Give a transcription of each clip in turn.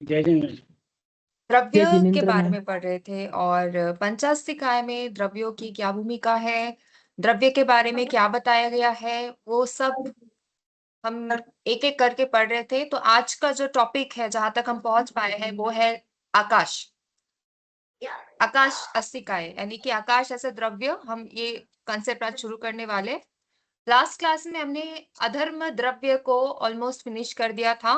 जय जगन्नाथ। जय द्रव्य के जिनेन्द्र बारे मैम। में पढ़ रहे थे और पंचास्तिकाय में द्रव्यों की क्या भूमिका है, द्रव्य के बारे में क्या बताया गया है, वो सब हम एक एक करके पढ़ रहे थे। तो आज का जो टॉपिक है, जहां तक हम पहुंच पाए हैं, वो है आकाश। आकाश अस्तिकाय यानी कि आकाश ऐसे द्रव्य, हम ये कंसेप्ट आज शुरू करने वाले। लास्ट क्लास में हमने अधर्म द्रव्य को ऑलमोस्ट फिनिश कर दिया था,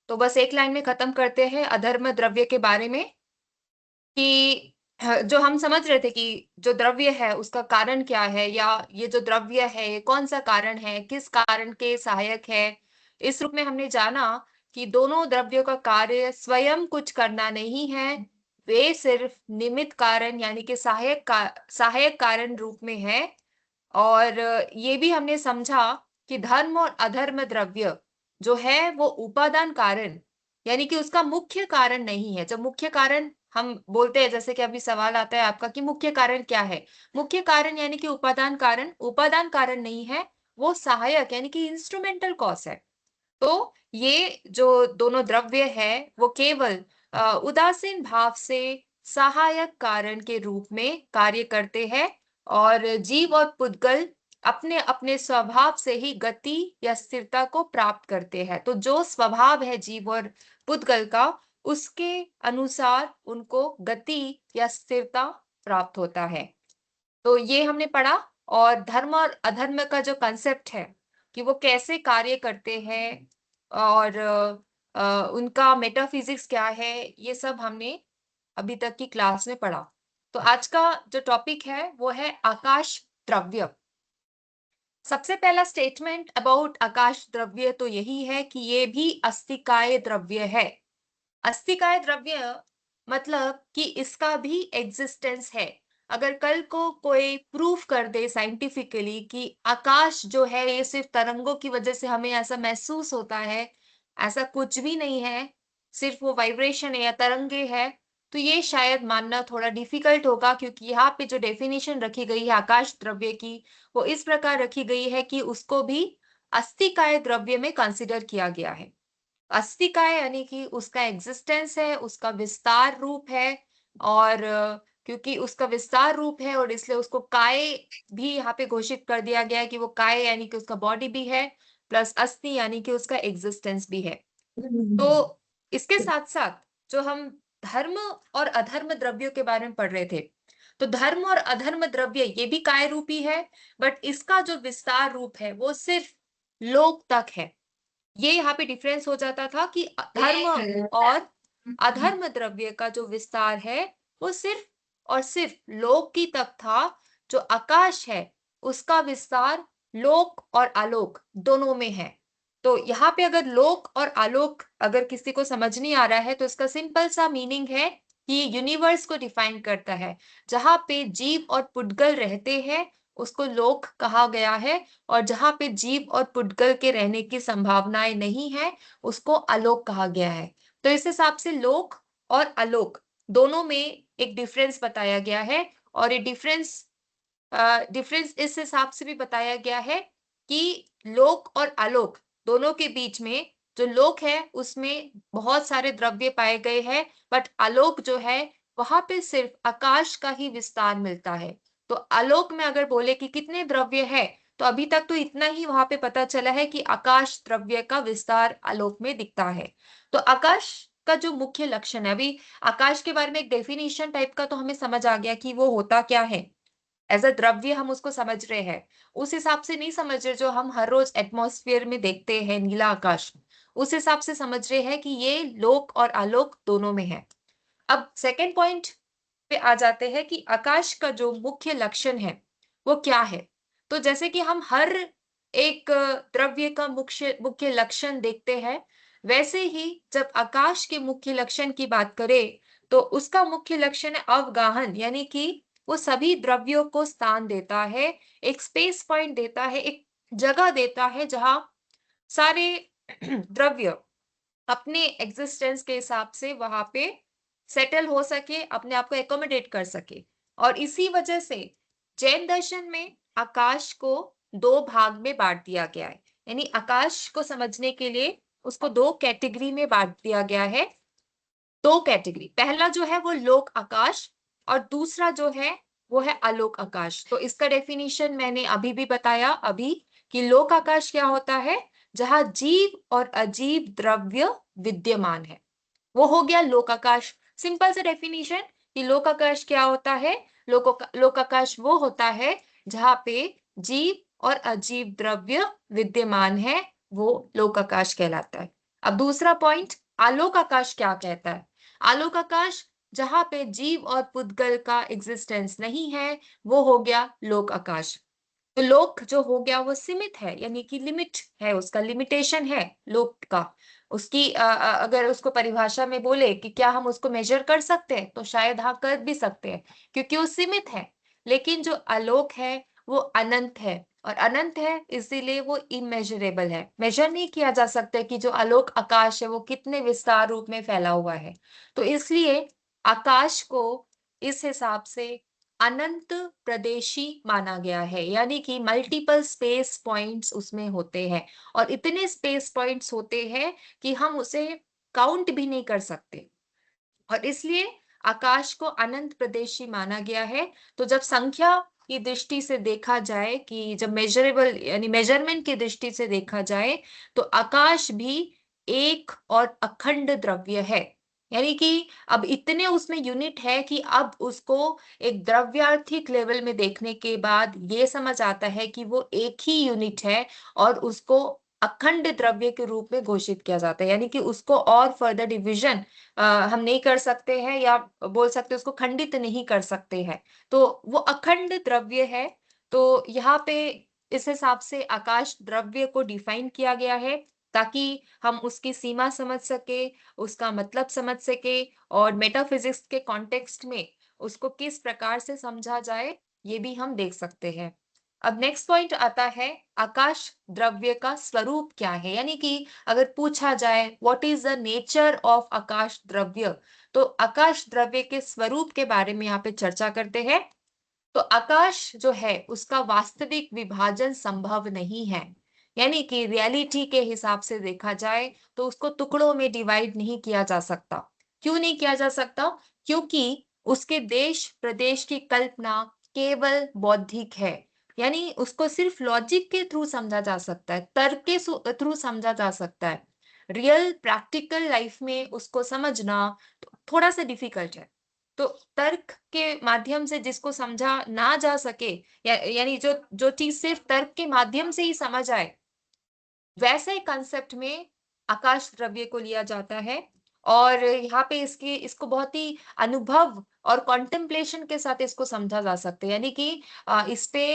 तो बस एक लाइन में खत्म करते हैं अधर्म द्रव्य के बारे में कि जो हम समझ रहे थे कि जो द्रव्य है उसका कारण क्या है, या ये जो द्रव्य है ये कौन सा कारण है, किस कारण के सहायक है। इस रूप में हमने जाना कि दोनों द्रव्यों का कार्य स्वयं कुछ करना नहीं है, वे सिर्फ निमित्त कारण यानी कि सहायक कारण रूप में है। और ये भी हमने समझा कि धर्म और अधर्म द्रव्य जो है वो उपादान कारण यानी कि उसका मुख्य कारण नहीं है। जब मुख्य कारण हम बोलते हैं, जैसे कि अभी सवाल आता है आपका कि मुख्य कारण क्या है, मुख्य कारण यानी कि उपादान कारण नहीं है, वो सहायक यानी कि इंस्ट्रूमेंटल कॉज है। तो ये जो दोनों द्रव्य है वो केवल उदासीन भाव से सहायक कारण के रूप में कार्य करते हैं, और जीव और पुद्गल अपने अपने स्वभाव से ही गति या स्थिरता को प्राप्त करते हैं। तो जो स्वभाव है जीव और पुद्गल का, उसके अनुसार उनको गति या स्थिरता प्राप्त होता है। तो ये हमने पढ़ा। और धर्म और अधर्म का जो कंसेप्ट है कि वो कैसे कार्य करते हैं और उनका मेटाफिजिक्स क्या है, ये सब हमने अभी तक की क्लास में पढ़ा। तो आज का जो टॉपिक है वो है आकाश द्रव्य। सबसे पहला स्टेटमेंट अबाउट आकाश द्रव्य तो यही है कि ये भी अस्तिकाय द्रव्य है। अस्तिकाय द्रव्य मतलब कि इसका भी एग्जिस्टेंस है। अगर कल को कोई प्रूफ कर दे साइंटिफिकली कि आकाश जो है ये सिर्फ तरंगों की वजह से हमें ऐसा महसूस होता है, ऐसा कुछ भी नहीं है, सिर्फ वो वाइब्रेशन है या तरंगे है, तो ये शायद मानना थोड़ा डिफिकल्ट होगा, क्योंकि यहाँ पे जो डेफिनेशन रखी गई है आकाश द्रव्य की, वो इस प्रकार रखी गई है कि उसको भी अस्तिकाय द्रव्य में कंसिडर किया गया है। अस्तिकाय यानी कि उसका एग्जिस्टेंस है, उसका विस्तार रूप है। और क्योंकि उसका विस्तार रूप है और इसलिए उसको काय भी यहाँ पे घोषित कर दिया गया है कि वो काय यानी कि उसका बॉडी भी है, प्लस अस्थि यानी कि उसका एग्जिस्टेंस भी है। तो इसके साथ साथ जो हम धर्म और अधर्म द्रव्यों के बारे में पढ़ रहे थे, तो धर्म और अधर्म द्रव्य ये भी काय रूपी है, बट इसका जो विस्तार रूप है वो सिर्फ लोक तक है। ये यहाँ पे डिफरेंस हो जाता था कि धर्म और अधर्म द्रव्य का जो विस्तार है वो सिर्फ और सिर्फ लोक की तक था। जो आकाश है उसका विस्तार लोक और आलोक दोनों में है। तो यहाँ पे अगर लोक और आलोक अगर किसी को समझ नहीं आ रहा है, तो इसका सिंपल सा मीनिंग है कि यूनिवर्स को डिफाइन करता है। जहां पे जीव और पुद्गल रहते हैं उसको लोक कहा गया है, और जहां पे जीव और पुद्गल के रहने की संभावनाएं नहीं है उसको अलोक कहा गया है। तो इस हिसाब से लोक और अलोक दोनों में एक डिफरेंस बताया गया है। और ये डिफरेंस इस हिसाब से भी बताया गया है कि लोक और आलोक दोनों के बीच में, जो लोक है उसमें बहुत सारे द्रव्य पाए गए हैं, बट आलोक जो है वहां पे सिर्फ आकाश का ही विस्तार मिलता है। तो आलोक में अगर बोले कि कितने द्रव्य है, तो अभी तक तो इतना ही वहां पे पता चला है कि आकाश द्रव्य का विस्तार आलोक में दिखता है। तो आकाश का जो मुख्य लक्षण है, अभी आकाश के बारे में एक डेफिनेशन टाइप का तो हमें समझ आ गया कि वो होता क्या है। एज अ द्रव्य हम उसको समझ रहे हैं, उस हिसाब से नहीं समझ रहे जो हम हर रोज एटमॉस्फेयर में देखते हैं नीला आकाश, उस हिसाब से समझ रहे हैं कि ये लोक और आलोक दोनों में है। अब सेकेंड पॉइंट पे आ जाते हैं कि आकाश का जो मुख्य लक्षण है वो क्या है। तो जैसे कि हम हर एक द्रव्य का मुख्य मुख्य लक्षण देखते हैं, वैसे ही जब आकाश के मुख्य लक्षण की बात करें तो उसका मुख्य लक्षण है अवगाहन, यानी कि वो सभी द्रव्यों को स्थान देता है, एक स्पेस पॉइंट देता है, एक जगह देता है जहां सारे द्रव्य अपने एग्जिस्टेंस के हिसाब से वहां पे सेटल हो सके, अपने आप को एकोमोडेट कर सके। और इसी वजह से जैन दर्शन में आकाश को दो भाग में बांट दिया गया है। यानी आकाश को समझने के लिए उसको दो कैटेगरी में बांट दिया गया है। दो कैटेगरी, पहला जो है वो लोक आकाश और दूसरा जो है वो है आलोक आकाश। तो इसका डेफिनेशन मैंने अभी भी बताया अभी कि लोक आकाश क्या होता है, जहां जीव और अजीव द्रव्य विद्यमान है, वो हो गया लोक आकाश। सिंपल से डेफिनेशन कि लोक आकाश क्या होता है, लोक आकाश वो होता है जहां पे जीव और अजीव द्रव्य विद्यमान है, वो लोक आकाश कहलाता है। अब दूसरा पॉइंट, आलोक आकाश क्या कहता है? आलोक आकाश जहां पे जीव और पुद्गल का एग्जिस्टेंस नहीं है, वो हो गया लोक आकाश। तो लोक जो हो गया वो सीमित है, यानी कि लिमिट है, उसका लिमिटेशन है लोक का। उसकी अगर उसको परिभाषा में बोले कि क्या हम उसको मेजर कर सकते हैं, तो शायद हाँ कर भी सकते हैं, क्योंकि वो सीमित है। लेकिन जो आलोक है वो अनंत है, और अनंत है इसीलिए वो इमेजरेबल है, मेजर नहीं किया जा सकता कि जो आलोक आकाश है वो कितने विस्तार रूप में फैला हुआ है। तो इसलिए आकाश को इस हिसाब से अनंत प्रदेशी माना गया है, यानी कि मल्टीपल स्पेस पॉइंट्स उसमें होते हैं, और इतने स्पेस पॉइंट्स होते हैं कि हम उसे काउंट भी नहीं कर सकते, और इसलिए आकाश को अनंत प्रदेशी माना गया है। तो जब संख्या की दृष्टि से देखा जाए, कि जब मेजरेबल यानी मेजरमेंट की दृष्टि से देखा जाए, तो आकाश भी एक और अखंड द्रव्य है। यानी कि अब इतने उसमें यूनिट है कि अब उसको एक द्रव्यार्थिक लेवल में देखने के बाद ये समझ आता है कि वो एक ही यूनिट है, और उसको अखंड द्रव्य के रूप में घोषित किया जाता है, यानी कि उसको और फर्दर डिविजन हम नहीं कर सकते हैं, या बोल सकते हैं उसको खंडित नहीं कर सकते हैं। तो वो अखंड द्रव्य है। तो यहाँ पे इस हिसाब से आकाश द्रव्य को डिफाइन किया गया है, ताकि हम उसकी सीमा समझ सके, उसका मतलब समझ सके, और मेटाफिजिक्स के कॉन्टेक्स्ट में उसको किस प्रकार से समझा जाए, ये भी हम देख सकते हैं। अब नेक्स्ट पॉइंट आता है, आकाश द्रव्य का स्वरूप क्या है, यानी कि अगर पूछा जाए what is the nature of आकाश द्रव्य, तो आकाश द्रव्य के स्वरूप के बारे में यहाँ पे चर्चा करते हैं। तो आकाश जो है उसका वास्तविक विभाजन संभव नहीं है, यानी कि रियलिटी के हिसाब से देखा जाए तो उसको टुकड़ों में डिवाइड नहीं किया जा सकता। क्यों नहीं किया जा सकता? क्योंकि उसके देश प्रदेश की कल्पना केवल बौद्धिक है, यानी उसको सिर्फ लॉजिक के थ्रू समझा जा सकता है, तर्क के थ्रू समझा जा सकता है। रियल प्रैक्टिकल लाइफ में उसको समझना थोड़ा सा डिफिकल्ट है। तो तर्क के माध्यम से जिसको समझा ना जा सके, यानी जो जो चीज सिर्फ तर्क के माध्यम से ही समझ आए, वैसे कंसेप्ट में आकाश द्रव्य को लिया जाता है। और यहाँ पे इसको बहुत ही अनुभव और कॉन्टेम्पलेशन के साथ इसको समझा जा सकता है, यानी कि इस पे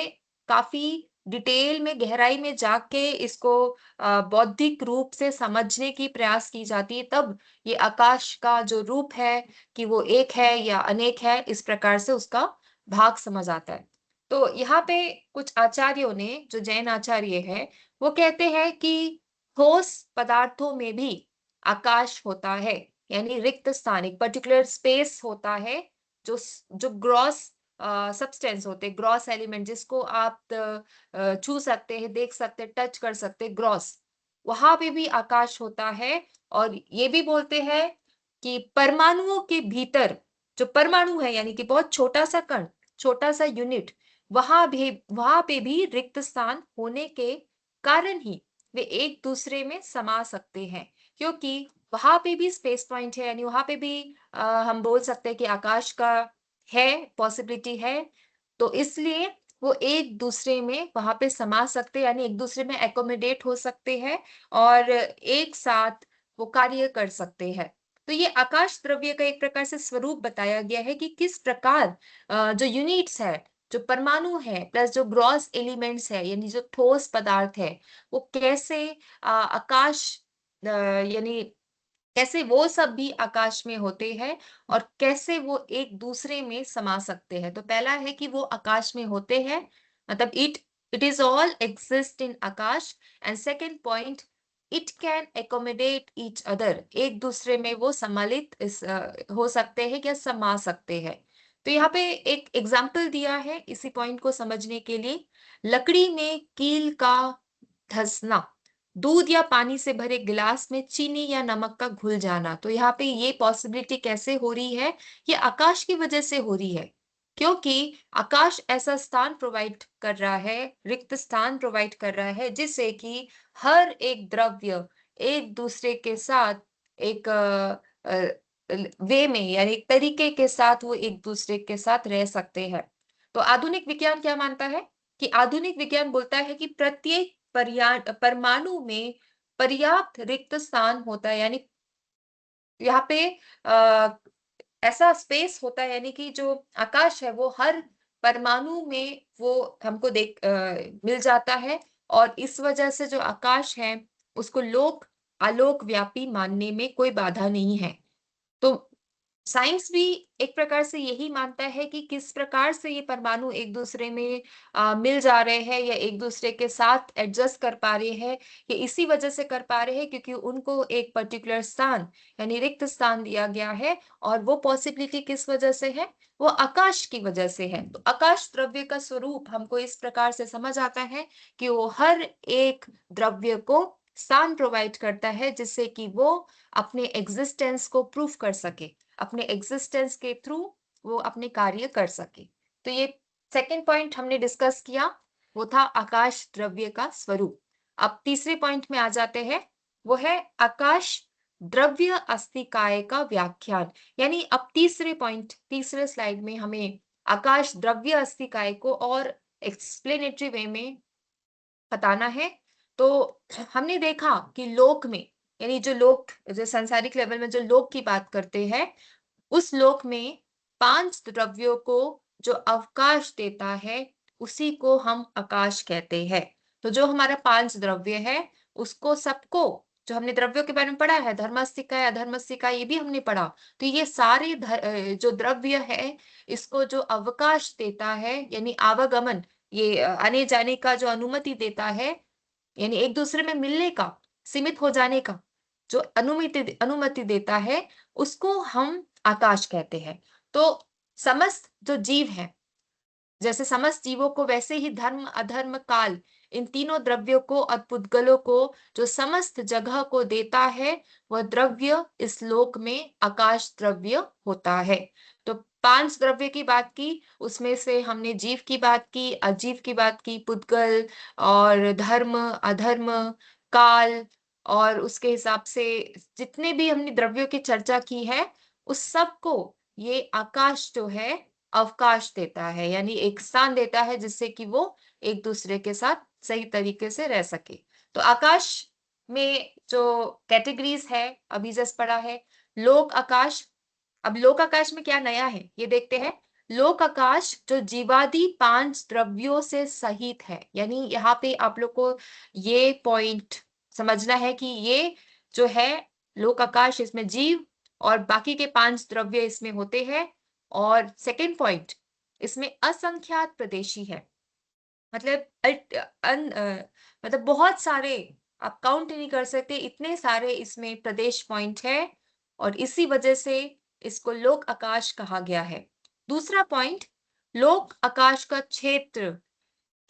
काफी डिटेल में गहराई में जाके इसको बौद्धिक रूप से समझने की प्रयास की जाती है, तब ये आकाश का जो रूप है कि वो एक है या अनेक है, इस प्रकार से उसका भाग समझ आता है। तो यहाँ पे कुछ आचार्यों ने, जो जैन आचार्य है, वो कहते हैं कि ठोस पदार्थों में भी आकाश होता है, यानी रिक्त स्थान, एक पर्टिकुलर स्पेस होता है, जो ग्रॉस सब्सटेंस होते हैं, ग्रॉस एलिमेंट, जिसको आप छू सकते हैं, देख सकते हैं, टच कर सकते हैं, ग्रॉस, वहां पे भी आकाश होता है। और ये भी बोलते हैं कि परमाणुओं के भीतर, जो परमाणु है यानी कि बहुत छोटा सा कण, छोटा सा यूनिट, वहां पे भी रिक्त स्थान होने के कारण ही वे एक दूसरे में समा सकते हैं, क्योंकि वहां पे भी स्पेस पॉइंट है, यानी वहां पे भी हम बोल सकते हैं कि आकाश का है, पॉसिबिलिटी है। तो इसलिए वो एक दूसरे में वहां पे समा सकते हैं, यानी एक दूसरे में एकोमोडेट हो सकते हैं, और एक साथ वो कार्य कर सकते हैं। तो ये आकाश द्रव्य का एक प्रकार से स्वरूप बताया गया है कि किस प्रकार जो यूनिट्स है, जो परमाणु है, प्लस जो ग्रॉस एलिमेंट्स है, यानी जो ठोस पदार्थ है, वो कैसे आकाश यानी कैसे वो सब भी आकाश में होते हैं, और कैसे वो एक दूसरे में समा सकते हैं। तो पहला है कि वो आकाश में होते हैं, मतलब it is all exist in Akash. And second point, it can accommodate each other, एक दूसरे में वो सम्मिलित हो सकते हैं या समा सकते हैं। तो यहाँ पे एक एग्जाम्पल दिया है इसी पॉइंट को समझने के लिए, लकड़ी में कील का धंसना, दूध या पानी से भरे गिलास में चीनी या नमक का घुल जाना। तो यहाँ पे ये पॉसिबिलिटी कैसे हो रही है? ये आकाश की वजह से हो रही है। क्योंकि आकाश ऐसा स्थान प्रोवाइड कर रहा है, रिक्त स्थान प्रोवाइड कर रहा है, जिससे कि हर एक द्रव्य एक दूसरे के साथ एक वे में, यानी एक तरीके के साथ वो एक दूसरे के साथ रह सकते हैं। तो आधुनिक विज्ञान क्या मानता है? कि आधुनिक विज्ञान बोलता है कि प्रत्येक परमाणु में पर्याप्त रिक्त स्थान होता है, यानी यहाँ पे ऐसा स्पेस होता है, यानी कि जो आकाश है वो हर परमाणु में वो हमको मिल जाता है। और इस वजह से जो आकाश है उसको लोक आलोक व्यापी मानने में कोई बाधा नहीं है। तो साइंस भी एक प्रकार से यही मानता है कि किस प्रकार से ये परमाणु एक दूसरे में मिल जा रहे हैं या एक दूसरे के साथ एडजस्ट कर पा रहे हैं। ये इसी वजह से कर पा रहे हैं क्योंकि उनको एक पर्टिकुलर स्थान, यानी रिक्त स्थान दिया गया है। और वो पॉसिबिलिटी किस वजह से है? वो आकाश की वजह से है। तो आकाश द्रव्य का स्वरूप हमको इस प्रकार से समझ आता है कि वो हर एक द्रव्य को स्थान प्रोवाइड करता है, जिससे कि वो अपने एग्जिस्टेंस को प्रूव कर सके, अपने एग्जिस्टेंस के थ्रू वो अपने कार्य कर सके। तो ये सेकंड पॉइंट हमने डिस्कस किया, वो था आकाश द्रव्य का स्वरूप। अब तीसरे पॉइंट में आ जाते हैं, वो है आकाश द्रव्य अस्थिकाय का व्याख्यान। यानी अब तीसरे स्लाइड में हमें आकाश द्रव्य अस्थिकाय को और एक्सप्लेनेटरी वे में बताना है। तो हमने देखा कि लोक में, यानी जो सांसारिक लेवल में जो लोक की बात करते हैं, उस लोक में 5 द्रव्यों को जो अवकाश देता है, उसी को हम आकाश कहते हैं। तो जो हमारा 5 द्रव्य है, उसको सबको, जो हमने द्रव्यों के बारे में पढ़ा है, धर्मस्थिका, अधर्मस्थिका, ये भी हमने पढ़ा। तो ये सारे जो द्रव्य है, इसको जो अवकाश देता है, यानी आवागमन, ये आने जाने का जो अनुमति देता है, यानी एक दूसरे में मिलने का, सीमित हो जाने का जो अनुमति देता है, उसको हम आकाश कहते हैं। तो समस्त जो जीव है, जैसे समस्त जीवों को, वैसे ही धर्म, अधर्म, काल, इन तीनों द्रव्यों को और पुद्गलों को जो समस्त जगह को देता है, वह द्रव्य इस लोक में आकाश द्रव्य होता है। तो 5 द्रव्य की बात की, उसमें से हमने जीव की बात की, अजीव की बात की, पुद्गल और धर्म, अधर्म, काल, और उसके हिसाब से जितने भी हमने द्रव्यों की चर्चा की है, उस सब को ये आकाश जो है अवकाश देता है, यानी एक स्थान देता है, जिससे कि वो एक दूसरे के साथ सही तरीके से रह सके। तो आकाश में जो कैटेगरीज है, अभी जस्ट पढ़ा है लोक आकाश। अब लोक आकाश में क्या नया है ये देखते हैं। लोक आकाश जो जीवादि 5 द्रव्यों से सहित है, यानी यहाँ पे आप लोग को ये पॉइंट समझना है कि ये जो है लोक आकाश, इसमें जीव और बाकी के 5 द्रव्य इसमें होते हैं। और सेकंड पॉइंट, इसमें असंख्यात प्रदेशी है। मतलब मतलब बहुत सारे, आप काउंट नहीं कर सकते, इतने सारे इसमें प्रदेश पॉइंट है, और इसी वजह से इसको लोक आकाश कहा गया है। दूसरा पॉइंट, लोक आकाश का क्षेत्र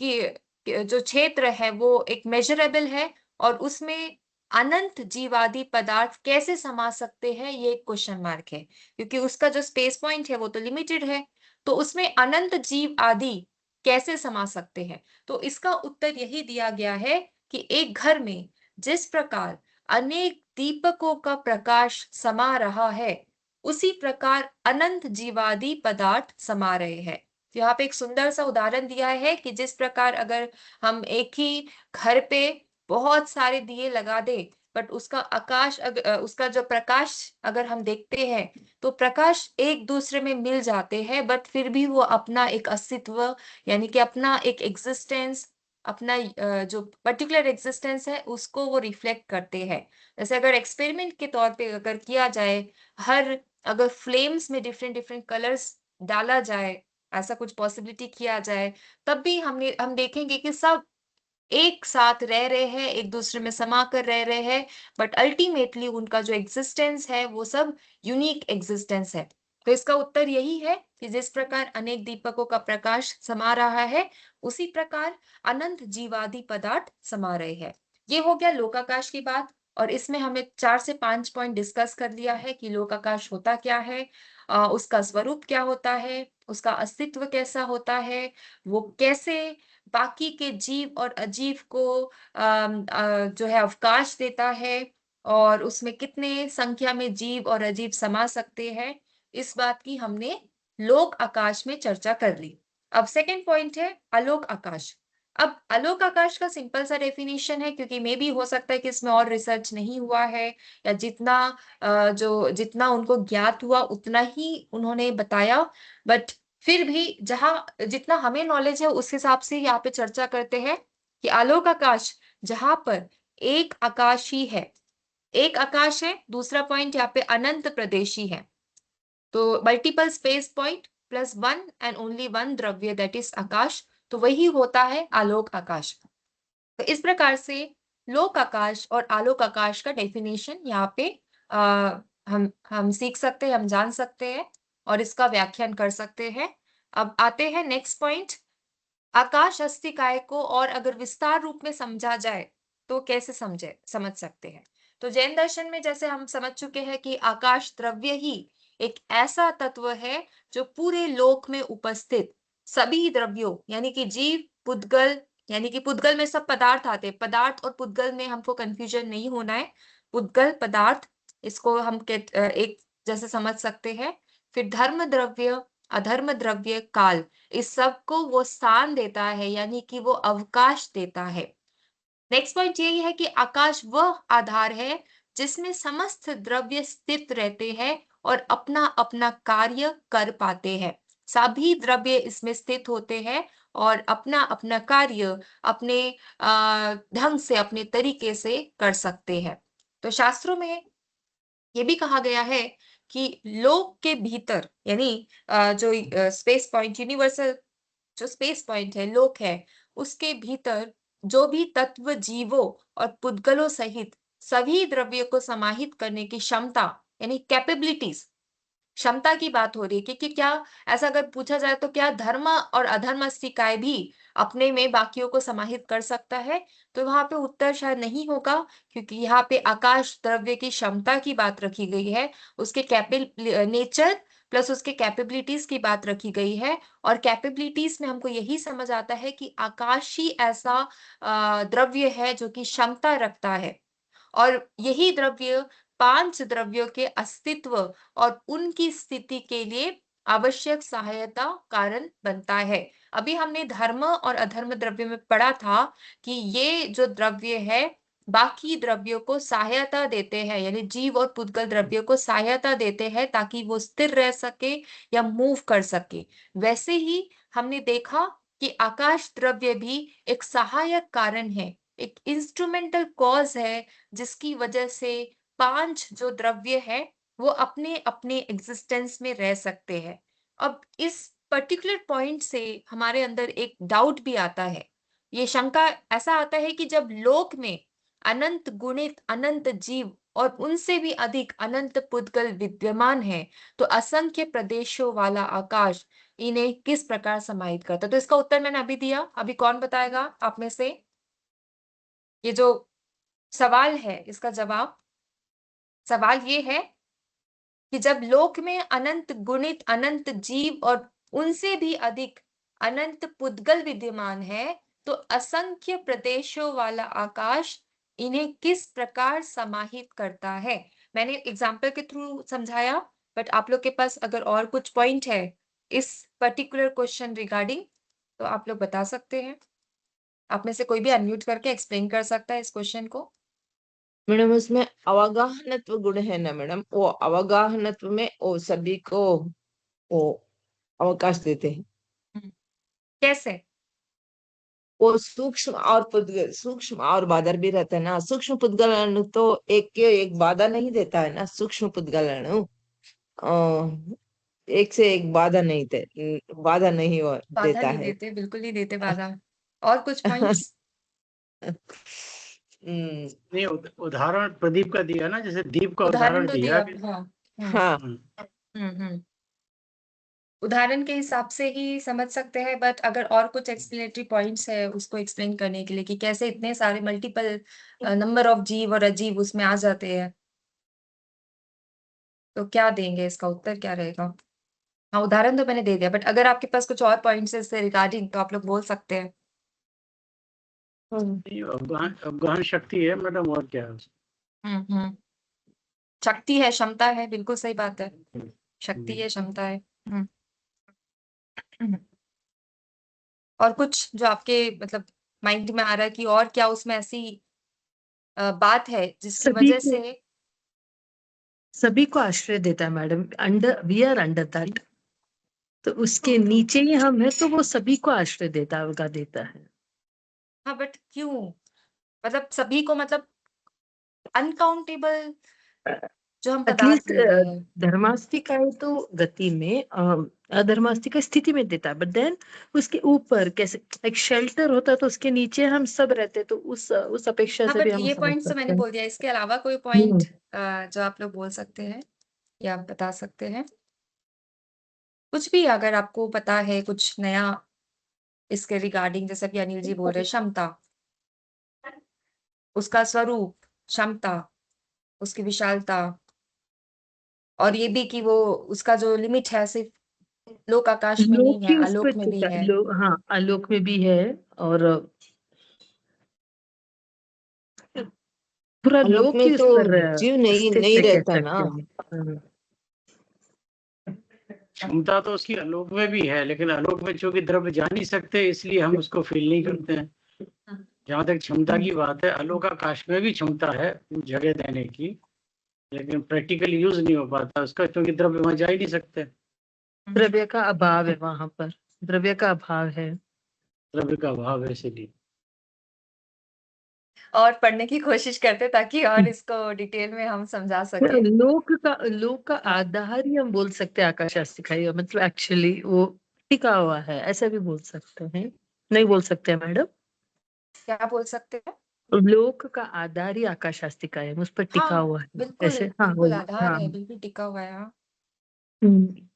कि जो क्षेत्र है वो एक मेजरेबल है, और उसमें अनंत जीवादि पदार्थ कैसे समा सकते हैं, ये एक क्वेश्चन मार्क है, क्योंकि उसका जो स्पेस पॉइंट है वो तो लिमिटेड है। तो उसमें अनंत जीव आदि कैसे समा सकते हैं? तो इसका उत्तर यही दिया गया है कि एक घर में जिस प्रकार अनेक दीपकों का प्रकाश समा रहा है, उसी प्रकार अनंत जीवादि पदार्थ समा रहे हैं। तो यहाँ पे एक सुंदर सा उदाहरण दिया है कि जिस प्रकार अगर हम एक ही घर पे बहुत सारे दिए लगा दे, बट उसका जो प्रकाश अगर हम देखते हैं, तो प्रकाश एक दूसरे में मिल जाते हैं, बट फिर भी वो अपना एक अस्तित्व, यानी कि अपना एक एग्जिस्टेंस, अपना जो पर्टिकुलर एग्जिस्टेंस है उसको वो रिफ्लेक्ट करते हैं। जैसे अगर एक्सपेरिमेंट के तौर पे अगर किया जाए, हर अगर फ्लेम्स में डिफरेंट डिफरेंट कलर्स डाला जाए, ऐसा कुछ पॉसिबिलिटी किया जाए, तब भी हम देखेंगे कि सब एक साथ रह रहे हैं, एक दूसरे में समा कर रह रहे हैं, बट अल्टीमेटली उनका जो एग्जिस्टेंस है वो सब यूनिक एग्जिस्टेंस है। तो इसका उत्तर यही है कि जिस प्रकार अनेक दीपकों का प्रकाश समा रहा है, उसी प्रकार अनंत जीवादि पदार्थ समा रहे हैं। ये हो गया लोकाकाश की बात और इसमें हमने 4 से 5 पॉइंट डिस्कस कर लिया है कि लोकाकाश होता क्या है, उसका स्वरूप क्या होता है, उसका अस्तित्व कैसा होता है, वो कैसे बाकी के जीव और अजीव को जो है अवकाश देता है और उसमें कितने संख्या में जीव और अजीव समा सकते हैं, इस बात की हमने लोक आकाश में चर्चा कर ली। अब सेकंड पॉइंट है अलोक आकाश। अब अलोक आकाश का सिंपल सा डेफिनेशन है क्योंकि मे बी हो सकता है कि इसमें और रिसर्च नहीं हुआ है या जितना उनको ज्ञात हुआ उतना ही उन्होंने बताया, बट फिर भी जितना हमें नॉलेज है उस हिसाब से यहाँ पे चर्चा करते हैं कि आलोक आकाश जहां पर एक आकाश ही है, एक आकाश है, दूसरा पॉइंट यहाँ पे अनंत प्रदेशी है, तो multiple space point plus one and only one द्रव्य दैट इज आकाश, तो वही होता है आलोक आकाश। तो इस प्रकार से लोक आकाश और आलोक आकाश का डेफिनेशन यहाँ पे हम सीख सकते हैं, हम जान सकते हैं और इसका व्याख्यान कर सकते हैं। अब आते हैं नेक्स्ट पॉइंट, आकाश अस्तिकाय को और अगर विस्तार रूप में समझा जाए तो कैसे समझ सकते हैं। तो जैन दर्शन में जैसे हम समझ चुके हैं कि आकाश द्रव्य ही एक ऐसा तत्व है जो पूरे लोक में उपस्थित सभी द्रव्यों यानी कि जीव पुद्गल, यानी कि पुद्गल में सब पदार्थ आते हैं, पदार्थ और पुद्गल में हमको कंफ्यूजन नहीं होना है, पुद्गल पदार्थ इसको हम एक जैसे समझ सकते हैं। फिर धर्म द्रव्य, अधर्म द्रव्य, काल, इस सब को वो स्थान देता है यानी कि वो अवकाश देता है। नेक्स्ट पॉइंट यही है कि आकाश वह आधार है जिसमें समस्त द्रव्य स्थित रहते हैं और अपना अपना कार्य कर पाते हैं। सभी द्रव्य इसमें स्थित होते हैं और अपना अपना कार्य अपने ढंग से अपने तरीके से कर सकते हैं। तो शास्त्रों में ये भी कहा गया है कि लोक के भीतर यानी जो स्पेस पॉइंट यूनिवर्सल जो स्पेस पॉइंट है, लोक है, उसके भीतर जो भी तत्व जीवों और पुद्गलों सहित सभी द्रव्यों को समाहित करने की क्षमता यानी कैपेबिलिटीज, क्षमता की बात हो रही है क्योंकि क्या ऐसा अगर पूछा जाए तो क्या धर्म और अधर्म अस्तिकाय भी अपने में बाकियों को समाहित कर सकता है, तो वहां पे उत्तर शायद नहीं होगा क्योंकि यहाँ पे आकाश द्रव्य की क्षमता की बात रखी गई है, उसके नेचर प्लस उसके कैपेबिलिटीज की बात रखी गई है और कैपेबिलिटीज में हमको यही समझ आता है कि आकाश ही ऐसा द्रव्य है जो कि क्षमता रखता है और यही द्रव्य 5 द्रव्यों के अस्तित्व और उनकी स्थिति के लिए आवश्यक सहायता कारण बनता है। अभी हमने धर्म और अधर्म द्रव्य में पढ़ा था कि ये जो द्रव्य है बाकी द्रव्यों को सहायता देते हैं यानी जीव और पुद्गल द्रव्यों को सहायता देते हैं ताकि वो स्थिर रह सके या मूव कर सके। वैसे ही हमने देखा कि आकाश द्रव्य भी एक सहायक कारण है, एक इंस्ट्रूमेंटल कॉज है जिसकी वजह से 5 जो द्रव्य है वो अपने अपने एग्जिस्टेंस में रह सकते हैं। अब इस पर्टिकुलर पॉइंट से हमारे अंदर एक डाउट भी आता है, ये शंका ऐसा आता है कि जब लोक में अनंत गुणित अनंत जीव और उनसे भी अधिक अनंत पुद्गल विद्यमान है, तो असंख्य प्रदेशों वाला आकाश इन्हें किस प्रकार समाहित करता है? तो इसका उत्तर मैंने अभी दिया, अभी कौन बताएगा आप में से? ये जो सवाल है इसका जवाब, सवाल ये है कि जब लोक में अनंत गुणित अनंत जीव और उनसे भी अधिक अनंत पुद्गल विद्यमान है, तो असंख्य प्रदेशों वाला आकाश इन्हें किस प्रकार समाहित करता है? मैंने एग्जाम्पल के थ्रू समझाया, बट आप लोग के पास अगर और कुछ पॉइंट है इस पर्टिकुलर क्वेश्चन रिगार्डिंग तो आप लोग बता सकते हैं। आप में से कोई भी अनम्यूट करके एक्सप्लेन कर सकता है इस क्वेश्चन को। मैडम उसमें अवगाहनत्व गुण है ना मैडम, वो अवगाहनत्व में वो सभी को वो अवकाश देते हैं। कैसे? वो सूक्ष्म और पुद्गल, सूक्ष्म और बादर भी रहता है ना, सूक्ष्म पुद्गल अणु तो एक के एक बाधा नहीं देता है ना, सूक्ष्म पुद्गल अणु एक से एक बाधा नहीं बाधा देता नहीं है। देते, बिल्कुल नहीं देते बाधा। और कुछ पॉइंट्स? नहीं, उदाहरण प्रदीप का दिया ना, जैसे दीप का उदाहरण उदाहरण तो दिया दिया। कि हाँ। हाँ हम्म, हम्म। उदाहरण के हिसाब से ही समझ सकते हैं, बट अगर और कुछ एक्सप्लेनेटरी पॉइंट्स है उसको एक्सप्लेन करने के लिए कि कैसे इतने सारे मल्टीपल नंबर ऑफ जीव और अजीब उसमें आ जाते हैं, तो क्या देंगे, इसका उत्तर क्या रहेगा? हाँ, उदाहरण तो मैंने दे दिया, बट अगर आपके पास कुछ और पॉइंट्स है इससे रिगार्डिंग तो आप लोग बोल सकते हैं। नहीं, अवगाहन शक्ति है मैडम, और क्या है? हम्म, शक्ति है, क्षमता है, बिल्कुल सही बात है। शक्ति है, क्षमता है। हम्म। और कुछ जो आपके मतलब माइंड में आ रहा है कि और क्या उसमें ऐसी बात है जिसकी सभी वजह को से सभी को आश्रय देता है madam, we are under that, तो उसके नीचे ही हम है, तो वो सभी को आश्रय देता है। हाँ, बट क्यों? मतलब सभी को, मतलब अनकाउंटेबल जो हम पदार्थ एटलीस्ट ले रहे हैं। धर्मास्तिकाए तो गति में, अधर्मास्तिका स्थिति में देता है, बट देन उसके ऊपर कैसे एक शेल्टर होता है, तो उसके नीचे हम सब रहते, तो उस अपेक्षा हाँ, से भी बट हम ये समझ पॉइंट तो मैंने सकते हैं। बोल दिया, इसके अलावा कोई हम्म। पॉइंट जो आप लोग बोल सकते हैं या आप बता सकते हैं, कुछ भी अगर आपको पता है कुछ नया इसके रिगार्डिंग, जैसे अभी अनिल जी बोल रहे क्षमता, उसका स्वरूप, क्षमता, उसकी विशालता, और ये भी कि वो उसका जो लिमिट है सिर्फ लोक आकाश में नहीं लोक है, ही उस पर आलोक में भी टिका, है। हाँ, आलोक में भी है, और पूरा आलोक लोक में ही उस तो पर जीव नहीं स्थित नहीं है, कह रहता ना। सकते हैं। क्षमता तो उसकी आलोक में भी है, लेकिन आलोक में चूंकि द्रव्य जा नहीं सकते, इसलिए हम उसको फील नहीं करते हैं। जहां तक क्षमता की बात है, आलोक आकाश में भी क्षमता है जगह देने की, लेकिन प्रैक्टिकल यूज नहीं हो पाता उसका, क्योंकि द्रव्य वहां जा ही नहीं सकते, द्रव्य का अभाव है वहां पर, द्रव्य का अभाव है। द्रव्य का अभाव है, इसीलिए। और पढ़ने की कोशिश करते ताकि और इसको डिटेल में हम समझा सके। लोक का आधार ही हम बोल सकते हैं, आकाश सिखाई, मतलब एक्चुअली वो टिका हुआ है, ऐसा भी बोल सकते हैं, नहीं बोल सकते हैं मैडम? क्या बोल सकते हैं? लोक का आधार ही आकाश शास्त्रिका है, उस पर टिका हाँ, हुआ है, बिल्कुल ऐसे, हाँ बिल्कुल बोलिए, आधार हाँ। है, बिल्कुल टिका हुआ है। हाँ, हम्म।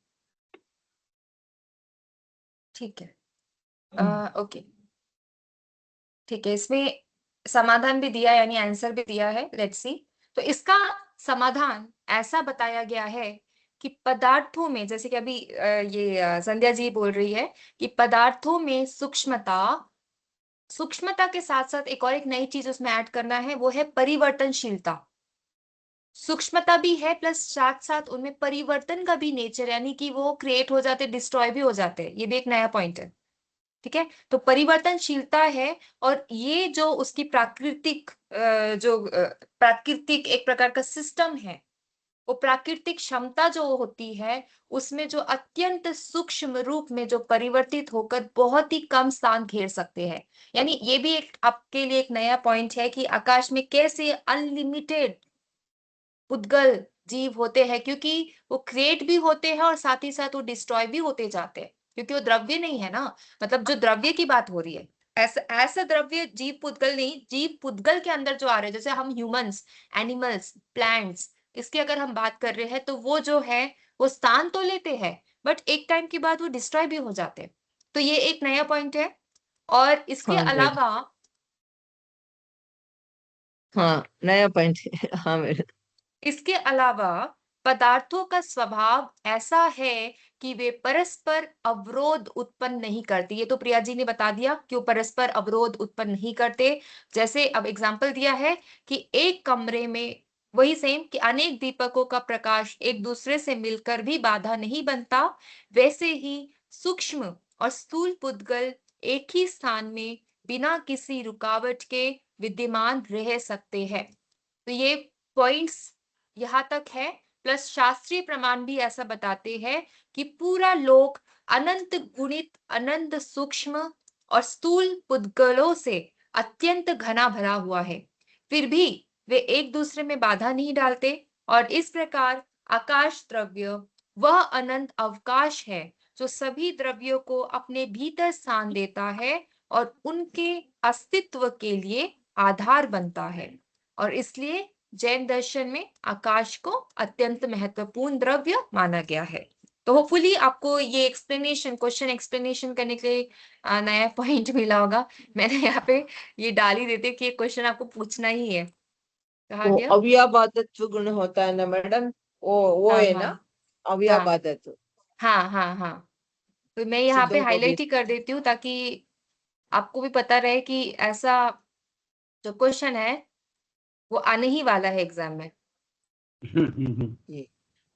ठीक है। ओके, ठीक है, इसमें समाधान भी दिया यानी आंसर भी दिया है, लेट्स सी। तो इसका समाधान ऐसा बताया गया है कि पदार्थों में, जैसे कि अभी संध्या जी बोल रही है कि पदार्थों में सूक्ष्मता के साथ साथ एक नई चीज उसमें ऐड करना है, वो है परिवर्तनशीलता। सूक्ष्मता भी है प्लस साथ साथ उनमें परिवर्तन का भी नेचर, यानी कि वो क्रिएट हो जाते, डिस्ट्रॉय भी हो जाते हैं, ये भी एक नया पॉइंट है। ठीक है, तो परिवर्तनशीलता है, और ये जो उसकी प्राकृतिक एक प्रकार का सिस्टम है, वो प्राकृतिक क्षमता जो होती है उसमें जो अत्यंत सूक्ष्म रूप में जो परिवर्तित होकर बहुत ही कम स्थान घेर सकते हैं। यानी ये भी एक आपके लिए एक नया पॉइंट है कि आकाश में कैसे अनलिमिटेड उद्गल जीव होते हैं, क्योंकि वो क्रिएट भी होते हैं और साथ ही साथ वो डिस्ट्रॉय भी होते जाते हैं, क्योंकि वो द्रव्य नहीं है ना। मतलब जो द्रव्य की बात हो रही है, ऐसा ऐसा द्रव्य जीव पुद्गल नहीं, जीव पुद्गल के अंदर जो आ रहे हैं, जैसे हम ह्यूमंस, एनिमल्स, प्लांट्स, इसकी अगर हम बात कर रहे हैं तो वो जो है वो स्थान तो लेते हैं, बट एक टाइम के बाद वो डिस्ट्रॉय भी हो जाते हैं। तो ये एक नया पॉइंट है। और इसके हाँ मैडम, अलावा, हाँ, हाँ नया पॉइंट है। हाँ मैडम। इसके अलावा पदार्थों का स्वभाव ऐसा है कि वे परस्पर अवरोध उत्पन्न नहीं करती। ये तो प्रिया जी ने बता दिया कि वो परस्पर अवरोध उत्पन्न नहीं करते। जैसे अब एग्जाम्पल दिया है कि एक कमरे में, वही सेम कि अनेक दीपकों का प्रकाश एक दूसरे से मिलकर भी बाधा नहीं बनता, वैसे ही सूक्ष्म और स्थूल पुद्गल एक ही स्थान में बिना किसी रुकावट के विद्यमान रह सकते हैं। तो ये पॉइंट्स यहाँ तक है, प्लस शास्त्रीय प्रमाण भी ऐसा बताते हैं कि पूरा लोक अनंत गुणित, अनंत सूक्ष्म और स्थूल पुद्गलों से अत्यंत घना भरा हुआ है, फिर भी वे एक दूसरे में बाधा नहीं डालते, और इस प्रकार आकाश द्रव्य वह अनंत अवकाश है जो सभी द्रव्यों को अपने भीतर स्थान देता है और उनके अस्तित्व के लिए आधार बनता है। और इसलिए जैन दर्शन में आकाश को अत्यंत महत्वपूर्ण द्रव्य माना गया है। तो होपफुली आपको ये एक्सप्लेनेशन, क्वेश्चन एक्सप्लेनेशन करने के लिए नया पॉइंट मिला होगा। मैंने यहाँ पे ये डाल ही देती हूँ कि ये क्वेश्चन आपको पूछना ही है। कहा वो गया? अव्ययवादत्व गुण होता है ना मैडम, वो हाँ है हाँ ना, हाँ अव्ययवादत्व। हाँ हाँ हाँ। तो मैं यहाँ पे सिद्धों को भी। हाईलाइट ही कर देती हूँ ताकि आपको भी पता रहे कि ऐसा जो क्वेश्चन है वो आने ही वाला है एग्जाम में। ये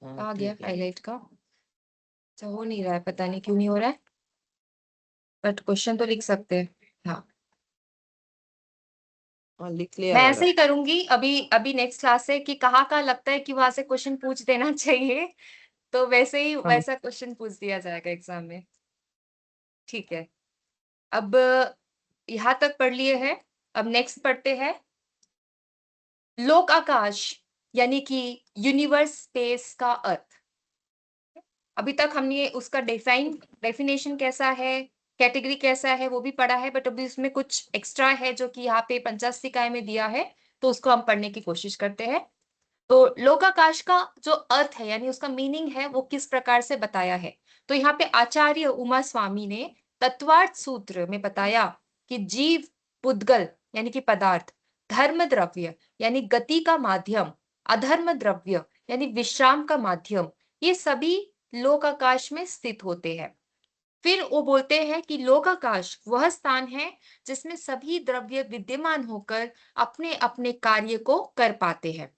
हाँ आ गया ठीक है। हाईलाइट का? अच्छा, हो नहीं रहा है, पता नहीं क्यों नहीं हो रहा है, बट क्वेश्चन तो लिख सकते हैं। हाँ, हाँ लिख लिया मैं ऐसे मैडम। ही करूंगी अभी अभी नेक्स्ट क्लास से कि कहाँ लगता है कि वहां से क्वेश्चन पूछ देना चाहिए, तो वैसे ही हाँ वैसा क्वेश्चन पूछ दिया जाएगा एग्जाम में। ठीक है, अब यहाँ तक पढ़ लिए हैं। अब नेक्स्ट पढ़ते हैं लोक आकाश यानी कि यूनिवर्स स्पेस का अर्थ। अभी तक हमने उसका डेफिनेशन कैसा है, कैटेगरी कैसा है वो भी पढ़ा है, बट अभी उसमें कुछ एक्स्ट्रा है जो कि यहाँ पे पंचास्तिकाय में दिया है, तो उसको हम पढ़ने की कोशिश करते हैं। तो लोकाकाश का जो अर्थ है यानी उसका मीनिंग है वो किस प्रकार से बताया है। तो यहाँ पे आचार्य उमा स्वामी ने तत्वार्थ सूत्र में बताया कि जीव, पुद्गल यानी कि पदार्थ, धर्म द्रव्य यानी गति का माध्यम, अधर्म द्रव्य यानी विश्राम का माध्यम, ये सभी लोकाकाश में स्थित होते हैं। फिर वो बोलते हैं कि लोकाकाश वह स्थान है जिसमें सभी द्रव्य विद्यमान होकर अपने अपने कार्य को कर पाते हैं।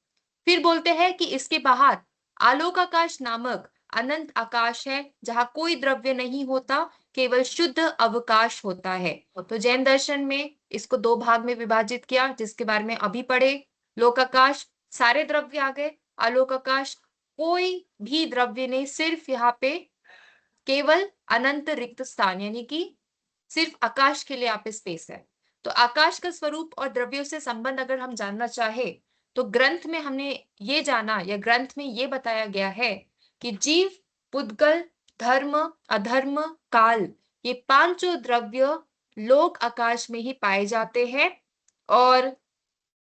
फिर बोलते हैं कि इसके बाहर आलोकाकाश नामक अनंत आकाश है जहां कोई द्रव्य नहीं होता, केवल शुद्ध अवकाश होता है। तो जैन दर्शन में इसको दो भाग में विभाजित किया, जिसके बारे में अभी पढ़े। लोकाकाश सारे द्रव्य आ गए, आलोकाकाश कोई भी द्रव्य नहीं, सिर्फ यहाँ पे केवल अनंत रिक्त स्थान यानी कि सिर्फ आकाश के लिए यहाँ पे स्पेस है। तो आकाश का स्वरूप और द्रव्यों से संबंध अगर हम जानना चाहे तो ग्रंथ में हमने ये जाना या ग्रंथ में ये बताया गया है कि जीव, पुद्गल, धर्म, अधर्म, काल, ये पांचों द्रव्य लोक आकाश में ही पाए जाते हैं, और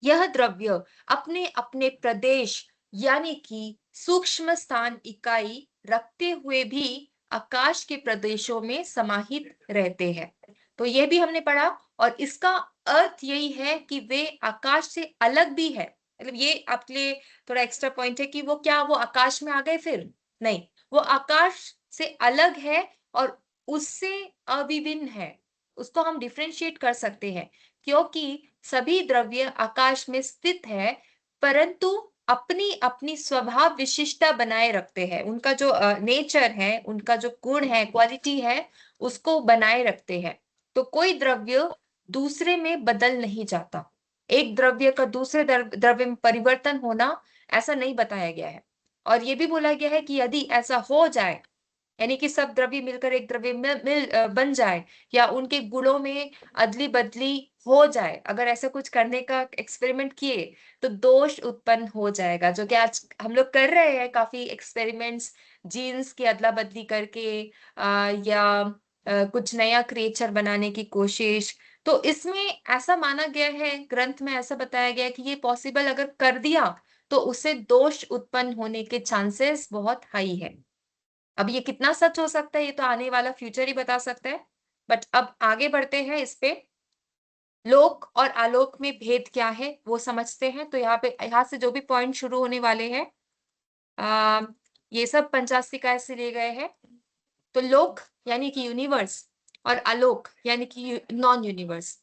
यह द्रव्य अपने अपने प्रदेश यानी कि सूक्ष्म स्थान इकाई रखते हुए भी आकाश के प्रदेशों में समाहित रहते हैं। तो यह भी हमने पढ़ा, और इसका अर्थ यही है कि वे आकाश से अलग भी है। मतलब ये आपके लिए थोड़ा एक्स्ट्रा पॉइंट है कि वो क्या, वो आकाश में आ गए फिर नहीं, वो आकाश से अलग है और उससे अभिन्न है। उसको हम डिफरेंशिएट कर सकते हैं क्योंकि सभी द्रव्य आकाश में स्थित है, परंतु अपनी अपनी स्वभाव विशिष्टता बनाए रखते हैं। उनका जो नेचर है, उनका जो गुण है, क्वालिटी है, उसको बनाए रखते हैं। तो कोई द्रव्य दूसरे में बदल नहीं जाता। एक द्रव्य का दूसरे द्रव्य में परिवर्तन होना ऐसा नहीं बताया गया है। और ये भी बोला गया है कि यदि ऐसा हो जाए यानी कि सब द्रव्य मिलकर एक द्रव्य बन जाए या उनके गुणों में अदली बदली हो जाए, अगर ऐसा कुछ करने का एक्सपेरिमेंट किए तो दोष उत्पन्न हो जाएगा, जो कि आज हम लोग कर रहे हैं काफी एक्सपेरिमेंट्स जीन्स की अदला बदली करके या कुछ नया क्रिएचर बनाने की कोशिश। तो इसमें ऐसा माना गया है, ग्रंथ में ऐसा बताया गया है कि ये पॉसिबल अगर कर दिया तो उससे दोष उत्पन्न होने के चांसेस बहुत हाई है। अब ये कितना सच हो सकता है ये तो आने वाला फ्यूचर ही बता सकता है, बट अब आगे बढ़ते हैं इस पे। लोक और आलोक में भेद क्या है वो समझते हैं। तो यहाँ से जो भी पॉइंट शुरू होने वाले हैं ये सब पंचास्तिकाय से लिए गए हैं। तो लोक यानी कि यूनिवर्स और आलोक यानी कि नॉन यूनिवर्स,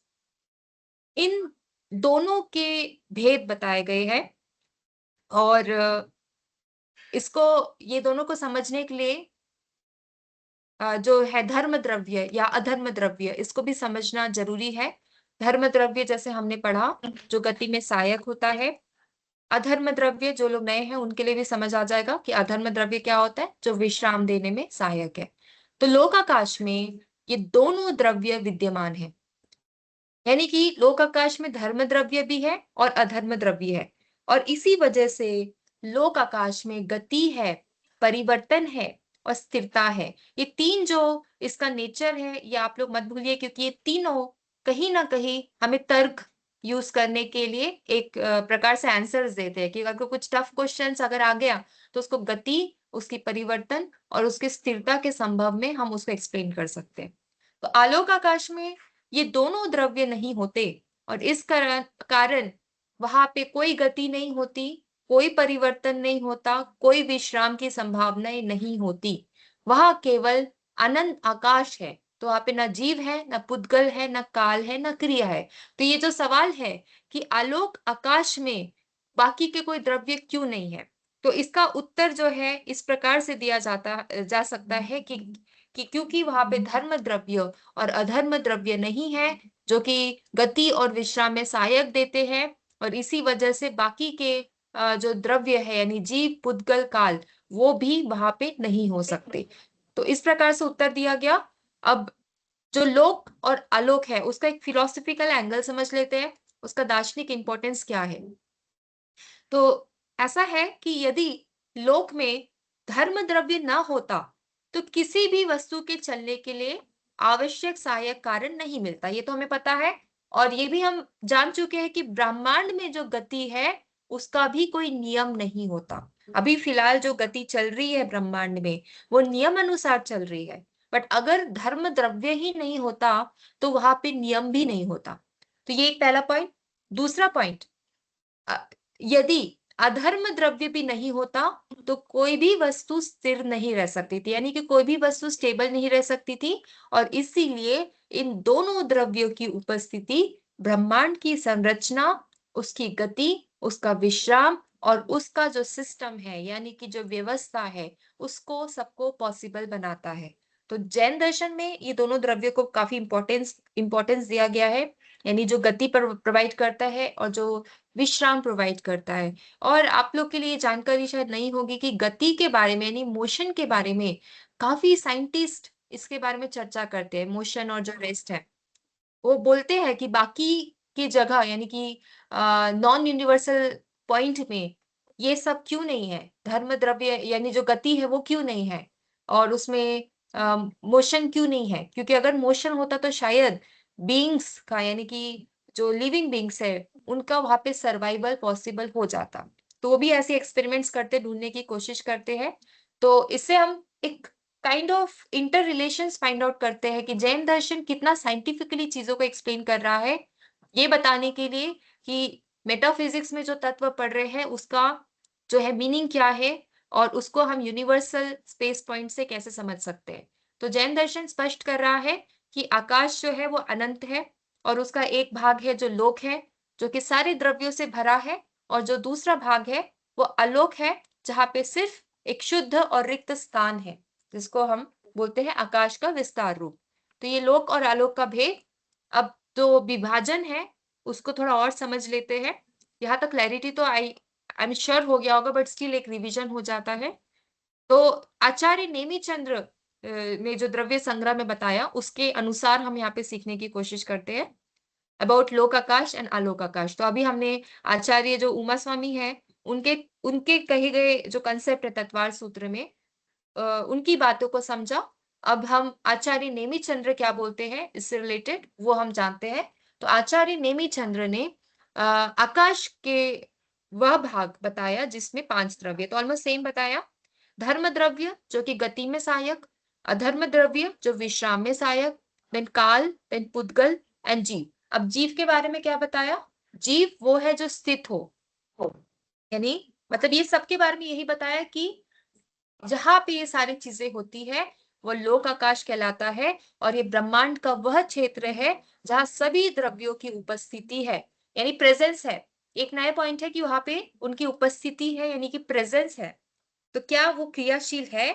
इन दोनों के भेद बताए गए हैं। और इसको, ये दोनों को समझने के लिए जो है धर्म द्रव्य या अधर्म द्रव्य, इसको भी समझना जरूरी है। धर्म द्रव्य जैसे हमने पढ़ा जो गति में सहायक होता है। अधर्म द्रव्य जो लोग नए हैं उनके लिए भी समझ आ जाएगा कि अधर्म द्रव्य क्या होता है, जो विश्राम देने में सहायक है। तो लोकाकाश में ये दोनों द्रव्य विद्यमान है, यानी कि लोकाकाश में धर्म द्रव्य भी है और अधर्म द्रव्य है, और इसी वजह से लोकाकाश में गति है, परिवर्तन है और स्थिरता है। ये तीन जो इसका नेचर है ये आप लोग मत भूलिए, क्योंकि ये तीनों कहीं ना कहीं हमें तर्क यूज करने के लिए एक प्रकार से आंसर्स देते हैं कि अगर कुछ टफ क्वेश्चंस अगर आ गया तो उसको गति उसकी परिवर्तन और उसकी स्थिरता के संभव में हम उसको एक्सप्लेन कर सकते हैं। तो आलोक आकाश में ये दोनों द्रव्य नहीं होते और इस कारण वहां पे कोई गति नहीं होती, कोई परिवर्तन नहीं होता, कोई विश्राम की संभावनाएं नहीं होती। वहां केवल अनंत आकाश है। तो वहां पे ना जीव है, ना पुद्गल है, ना काल है, ना क्रिया है। तो ये जो सवाल है कि आलोक आकाश में बाकी के कोई द्रव्य क्यों नहीं है, तो इसका उत्तर जो है इस प्रकार से दिया जा सकता है कि क्योंकि वहां पे धर्म द्रव्य और अधर्म द्रव्य नहीं है जो कि गति और विश्राम में सहायक देते हैं, और इसी वजह से बाकी के जो द्रव्य है यानी जीव पुद्गल काल वो भी वहां पे नहीं हो सकते। तो इस प्रकार से उत्तर दिया गया। अब जो लोक और आलोक है उसका एक फिलोसफिकल एंगल समझ लेते हैं, उसका दार्शनिक इंपॉर्टेंस क्या है। तो ऐसा है कि यदि लोक में धर्म द्रव्य ना होता तो किसी भी वस्तु के चलने के लिए आवश्यक सहायक कारण नहीं मिलता, ये तो हमें पता है। और ये भी हम जान चुके हैं कि ब्रह्मांड में जो गति है उसका भी कोई नियम नहीं होता। अभी फिलहाल जो गति चल रही है ब्रह्मांड में वो नियम अनुसार चल रही है, बट अगर धर्म द्रव्य ही नहीं होता तो वहां पे नियम भी नहीं होता। तो ये एक पहला पॉइंट। दूसरा पॉइंट, यदि अधर्म द्रव्य भी नहीं होता तो कोई भी वस्तु स्थिर नहीं रह सकती थी, यानी कि कोई भी वस्तु स्टेबल नहीं रह सकती थी। और इसीलिए इन दोनों द्रव्यों की उपस्थिति ब्रह्मांड की संरचना, उसकी गति, उसका विश्राम और उसका जो सिस्टम है यानी कि जो व्यवस्था है उसको सबको पॉसिबल बनाता है। तो जैन दर्शन में ये दोनों द्रव्य को काफी इंपॉर्टेंस दिया गया है, यानी जो गति पर प्रोवाइड करता है और जो विश्राम प्रोवाइड करता है। और आप लोग के लिए जानकारी शायद नहीं होगी कि गति के बारे में यानी मोशन के बारे में काफी साइंटिस्ट इसके बारे में चर्चा करते हैं। मोशन और जो रेस्ट है वो बोलते हैं कि बाकी की जगह यानी कि नॉन यूनिवर्सल पॉइंट में ये सब क्यों नहीं है, धर्म द्रव्य यानी जो गति है वो क्यों नहीं है और उसमें मोशन क्यों नहीं है। क्योंकि अगर मोशन होता तो शायद बीइंग्स का यानी कि जो लिविंग बीइंग्स है उनका वहां पे सर्वाइवल पॉसिबल हो जाता। तो वो भी ऐसे एक्सपेरिमेंट्स करते ढूंढने की कोशिश करते हैं। तो इससे हम एक kind of inter relations find out करते हैं कि जैन दर्शन कितना साइंटिफिकली चीजों को एक्सप्लेन कर रहा है, ये बताने के लिए कि मेटाफिजिक्स में जो तत्व पढ़ रहे हैं उसका जो है मीनिंग क्या है और उसको हम यूनिवर्सल स्पेस पॉइंट से कैसे समझ सकते हैं। तो जैन दर्शन स्पष्ट कर रहा है कि आकाश जो है वो अनंत है और उसका एक भाग है जो लोक है जो कि सारे द्रव्यों से भरा है, और जो दूसरा भाग है वो अलोक है जहां पे सिर्फ एक शुद्ध और रिक्त स्थान है जिसको हम बोलते हैं आकाश का विस्तार रूप। तो ये लोक और आलोक का भेद, अब जो विभाजन है उसको थोड़ा और समझ लेते हैं। यहाँ तक क्लैरिटी तो आई एम श्योर हो गया होगा, बट स्टिल एक रिवीजन हो जाता है। तो आचार्य नेमिचंद्र ने जो द्रव्य संग्रह में बताया उसके अनुसार हम यहाँ पे सीखने की कोशिश करते हैं अबाउट लोक आकाश एंड आलोक आकाश। तो अभी हमने आचार्य जो उमा स्वामी है उनके उनके कहे गए जो कंसेप्ट है तत्वार सूत्र में उनकी बातों को समझा। अब हम आचार्य नेमिचंद्र क्या बोलते हैं इससे रिलेटेड वो हम जानते हैं। तो आचार्य नेमिचंद्र ने आकाश के वह भाग बताया जिसमें 5 द्रव्य, तो ऑलमोस्ट सेम बताया। धर्म द्रव्य जो कि गति में सहायक, अधर्म द्रव्य जो विश्राम में सहायक, देन काल, देन पुद्गल एंड जीव। अब जीव के बारे में क्या बताया, जीव वो है जो स्थित हो यानी मतलब ये सबके बारे में यही बताया कि जहां पे ये सारी चीजें होती है वो लोक आकाश कहलाता है। और ये ब्रह्मांड का वह क्षेत्र है जहां सभी द्रव्यों की उपस्थिति है यानी प्रेजेंस है। एक नया पॉइंट है कि वहां पे उनकी उपस्थिति है यानी कि प्रेजेंस है। तो क्या वो क्रियाशील है,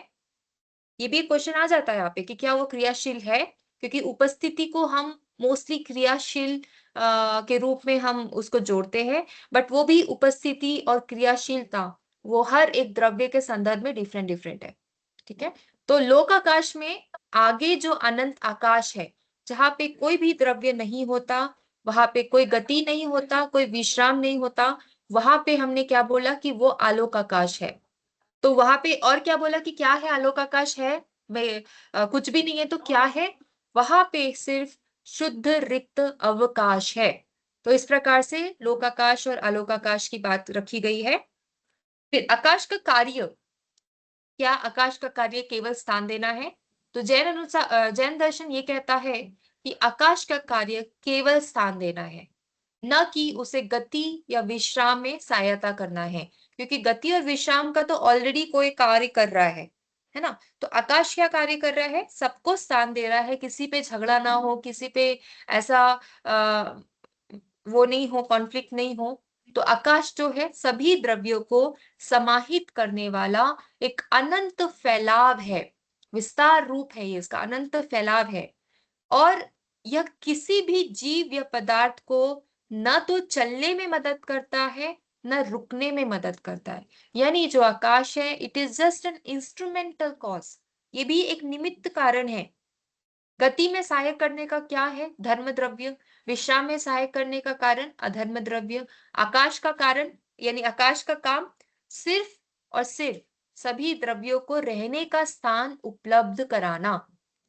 ये भी क्वेश्चन आ जाता है यहाँ पे कि क्या वो क्रियाशील है, क्योंकि उपस्थिति को हम मोस्टली क्रियाशील के रूप में हम उसको जोड़ते हैं, बट वो भी उपस्थिति और क्रियाशीलता वो हर एक द्रव्य के संदर्भ में डिफरेंट डिफरेंट है। ठीक है, तो लोक आकाश में आगे जो अनंत आकाश है जहां पे कोई भी द्रव्य नहीं होता, वहां पे कोई गति नहीं होता, कोई विश्राम नहीं होता, वहां पे हमने क्या बोला कि वो आलोक आकाश है। तो वहां पे और क्या बोला कि क्या है, आलोक आकाश है कुछ भी नहीं है, तो क्या है, वहां पे सिर्फ शुद्ध रिक्त अवकाश है। तो इस प्रकार से लोकाकाश और आलोकाकाश की बात रखी गई है। फिर आकाश का कार्य क्या आकाश का कार्य केवल स्थान देना है? तो जैन दर्शन ये कहता है कि आकाश का कार्य केवल स्थान देना है, न कि उसे गति या विश्राम में सहायता करना है, क्योंकि गति और विश्राम का तो ऑलरेडी कोई कार्य कर रहा है ना? तो आकाश क्या कार्य कर रहा है? सबको स्थान दे रहा है, किसी पे झगड़ा ना हो, किसी पे ऐसा वो नहीं हो, कॉन्फ्लिक्ट नहीं हो। तो आकाश जो है सभी द्रव्यों को समाहित करने वाला एक अनंत फैलाव है, विस्तार रूप है, ये इसका अनंत फैलाव है। और यह किसी भी जीव या पदार्थ को न तो चलने में मदद करता है, न रुकने में मदद करता है। यानी जो आकाश है, it is just an instrumental cause, ये भी एक निमित्त कारण है। गति में सहायक करने का क्या है? धर्म द्रव्य। विश्राम में सहायक करने का कारण अधर्म द्रव्य। आकाश का कारण यानी आकाश का काम सिर्फ और सिर्फ सभी द्रव्यों को रहने का स्थान उपलब्ध कराना,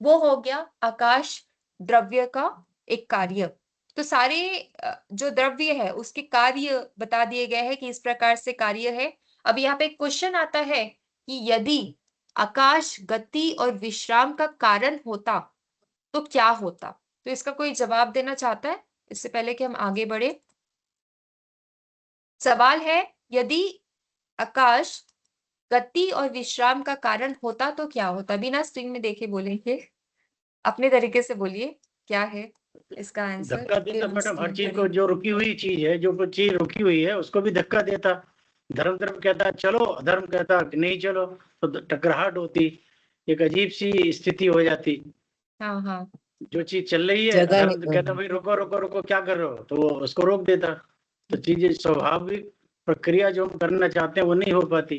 वो हो गया आकाश द्रव्य का एक कार्य। तो सारे जो द्रव्य है उसके कार्य बता दिए गए हैं कि इस प्रकार से कार्य है। अब यहाँ पे क्वेश्चन आता है कि यदि आकाश गति और विश्राम का कारण होता तो क्या होता? तो इसका कोई जवाब देना चाहता है इससे पहले कि हम आगे बढ़े? सवाल है, यदि आकाश गति और विश्राम का कारण होता तो क्या होता? बिना स्क्रीन में देखे बोलेंगे, अपने तरीके से बोलिए, क्या है इसका आंसर? धक्का देता मैडम, हर चीज को, जो रुकी हुई चीज है, जो कुछ चीज रुकी हुई है उसको भी धक्का देता। धर्म धर्म कहता है चलो, अधर्म कहता है नहीं चलो, तो टकराहट होती, एक अजीब सी स्थिति हो जाती। हाँ हाँ, जो चीज चल रही है, जगह अधर्म नहीं कहता भाई रुको रुको रुको, क्या कर रहे हो, तो वो उसको रोक देता। तो चीजें स्वाभाविक प्रक्रिया जो हम करना चाहते हैं वो नहीं हो पाती।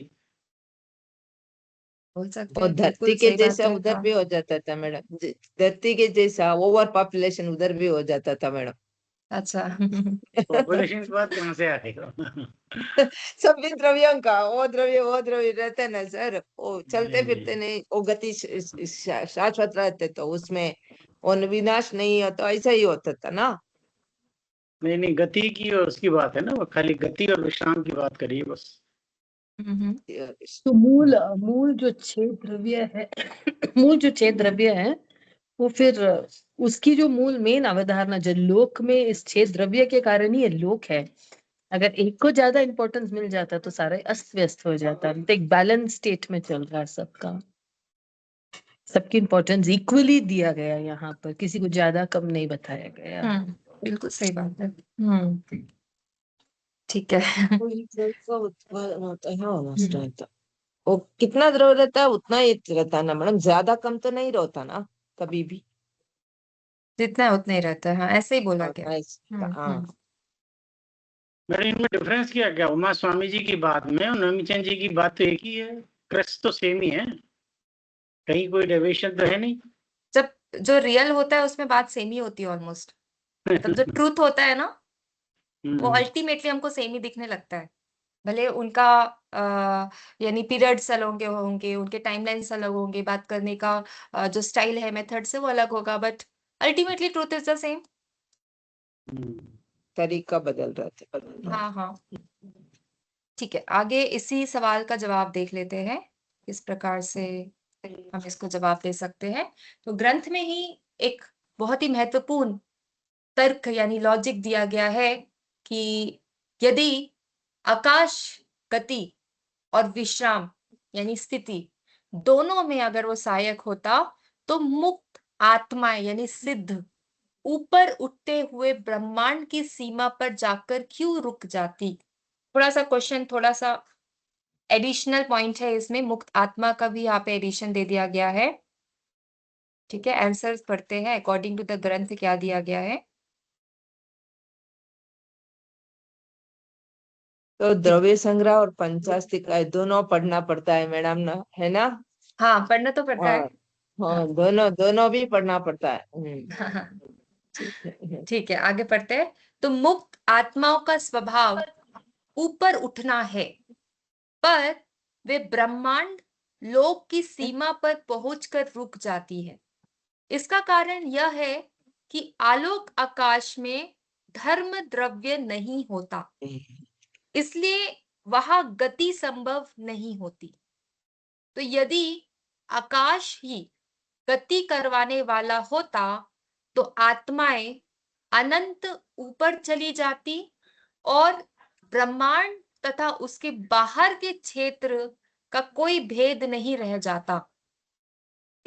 बोल सकते और हैं, धरती बिल्कुल के सही बात जैसा है। उधर हाँ, भी हो जाता था मैडम, धरती के जैसा ओवर पॉपुलेशन उधर भी हो जाता था मैडम। अच्छा। पॉपुलेशन की बात कहाँ से आ रही हो? सभी द्रव्यों का वो द्रव्य रहते ना सर, वो चलते फिरते नहीं, वो गति शाश्वत रहते, तो उसमें वो विनाश नहीं होता, ऐसा ही होता था ना। नहीं नहीं, गति की और उसकी बात है ना, वो खाली गति और विश्राम की बात करिए बस। तो मूल मूल जो छह द्रव्य है मूल जो छह द्रव्य है वो फिर उसकी जो मूल मेन अवधारणा जो लोक में इस छह द्रव्य के कारण ही ये लोक है। अगर एक को ज्यादा इंपॉर्टेंस मिल जाता तो सारा अस्त व्यस्त हो जाता, तो एक बैलेंस स्टेट में चल रहा है सबका, सबकी इंपॉर्टेंस इक्वली दिया गया यहाँ पर, किसी को ज्यादा कम नहीं बताया गया। बिल्कुल सही बात है। ठीक है। कोई जल का उत्पादन होता है होना रहता, वो कितना द्रव रहता है उतना ही रहता है ना मैडम, ज्यादा कम तो नहीं रहता ना कभी भी। जितना है उतना ही रहता है, हाँ ऐसे ही बोला गया। हाँ, मेरे इनमें डिफरेंस क्या उमा स्वामी जी की बात में और नवमीचंद जी की बात तो एक ही है, क्रक्स तो सेम ही है, कहीं कोई डेविएशन तो है नहीं। जब जो रियल होता है उसमें बात सेम ही होती है ऑलमोस्ट, मतलब जो ट्रूथ होता है ना वो अल्टीमेटली हमको सेम ही दिखने लगता है। भले उनका यानी पीरियड्स अलग होंगे, उनके टाइमलाइंस अलग होंगे, बात करने का जो स्टाइल है, मेथड से वो अलग होगा, but ultimately truth is the same. तरीका बदल रहा था। हाँ हाँ, ठीक है, आगे इसी सवाल का जवाब देख लेते हैं, किस प्रकार से हम इसको जवाब दे सकते हैं। तो ग्रंथ में ही एक बहुत ही महत्वपूर्ण तर्क यानी लॉजिक दिया गया है कि यदि आकाश गति और विश्राम यानी स्थिति दोनों में अगर वो सहायक होता तो मुक्त आत्मा यानी सिद्ध ऊपर उठते हुए ब्रह्मांड की सीमा पर जाकर क्यों रुक जाती? थोड़ा सा क्वेश्चन, थोड़ा सा एडिशनल पॉइंट है इसमें, मुक्त आत्मा का भी यहाँ पे एडिशन दे दिया गया है। ठीक है, आंसर्स पढ़ते हैं अकॉर्डिंग टू द ग्रंथ क्या दिया गया है। तो द्रव्य संग्रह और पंचास्तिक दोनों पढ़ना पड़ता है मैडम ना, है ना? हाँ, पढ़ना तो पड़ता है। हाँ, दोनों भी पढ़ना पड़ता है। ठीक है, आगे पढ़ते हैं। तो मुक्त आत्माओं का स्वभाव ऊपर उठना है, पर वे ब्रह्मांड लोक की सीमा पर पहुंचकर रुक जाती है। इसका कारण यह है कि आलोक आकाश में धर्म द्रव्य नहीं होता, इसलिए वहां गति संभव नहीं होती। तो यदि आकाश ही गति करवाने वाला होता तो आत्माएं अनंत ऊपर चली जाती और ब्रह्मांड तथा उसके बाहर के क्षेत्र का कोई भेद नहीं रह जाता।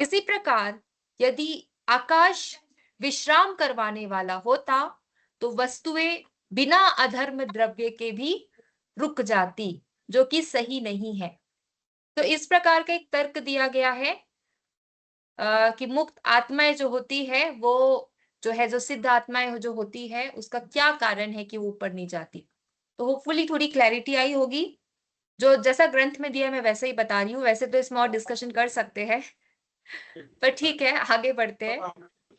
इसी प्रकार यदि आकाश विश्राम करवाने वाला होता तो वस्तुएं बिना अधर्म द्रव्य के भी रुक जाती, जो कि सही नहीं है। तो इस प्रकार का एक तर्क दिया गया है कि मुक्त आत्माएं जो होती है वो जो है, जो सिद्ध आत्माएं जो होती है, उसका क्या कारण है कि वो ऊपर नहीं जाती। तो होपफुली थोड़ी क्लैरिटी आई होगी। जो जैसा ग्रंथ में दिया है मैं वैसे ही बता रही हूँ। वैसे तो इसमें और डिस्कशन कर सकते हैं पर ठीक है, आगे बढ़ते हैं।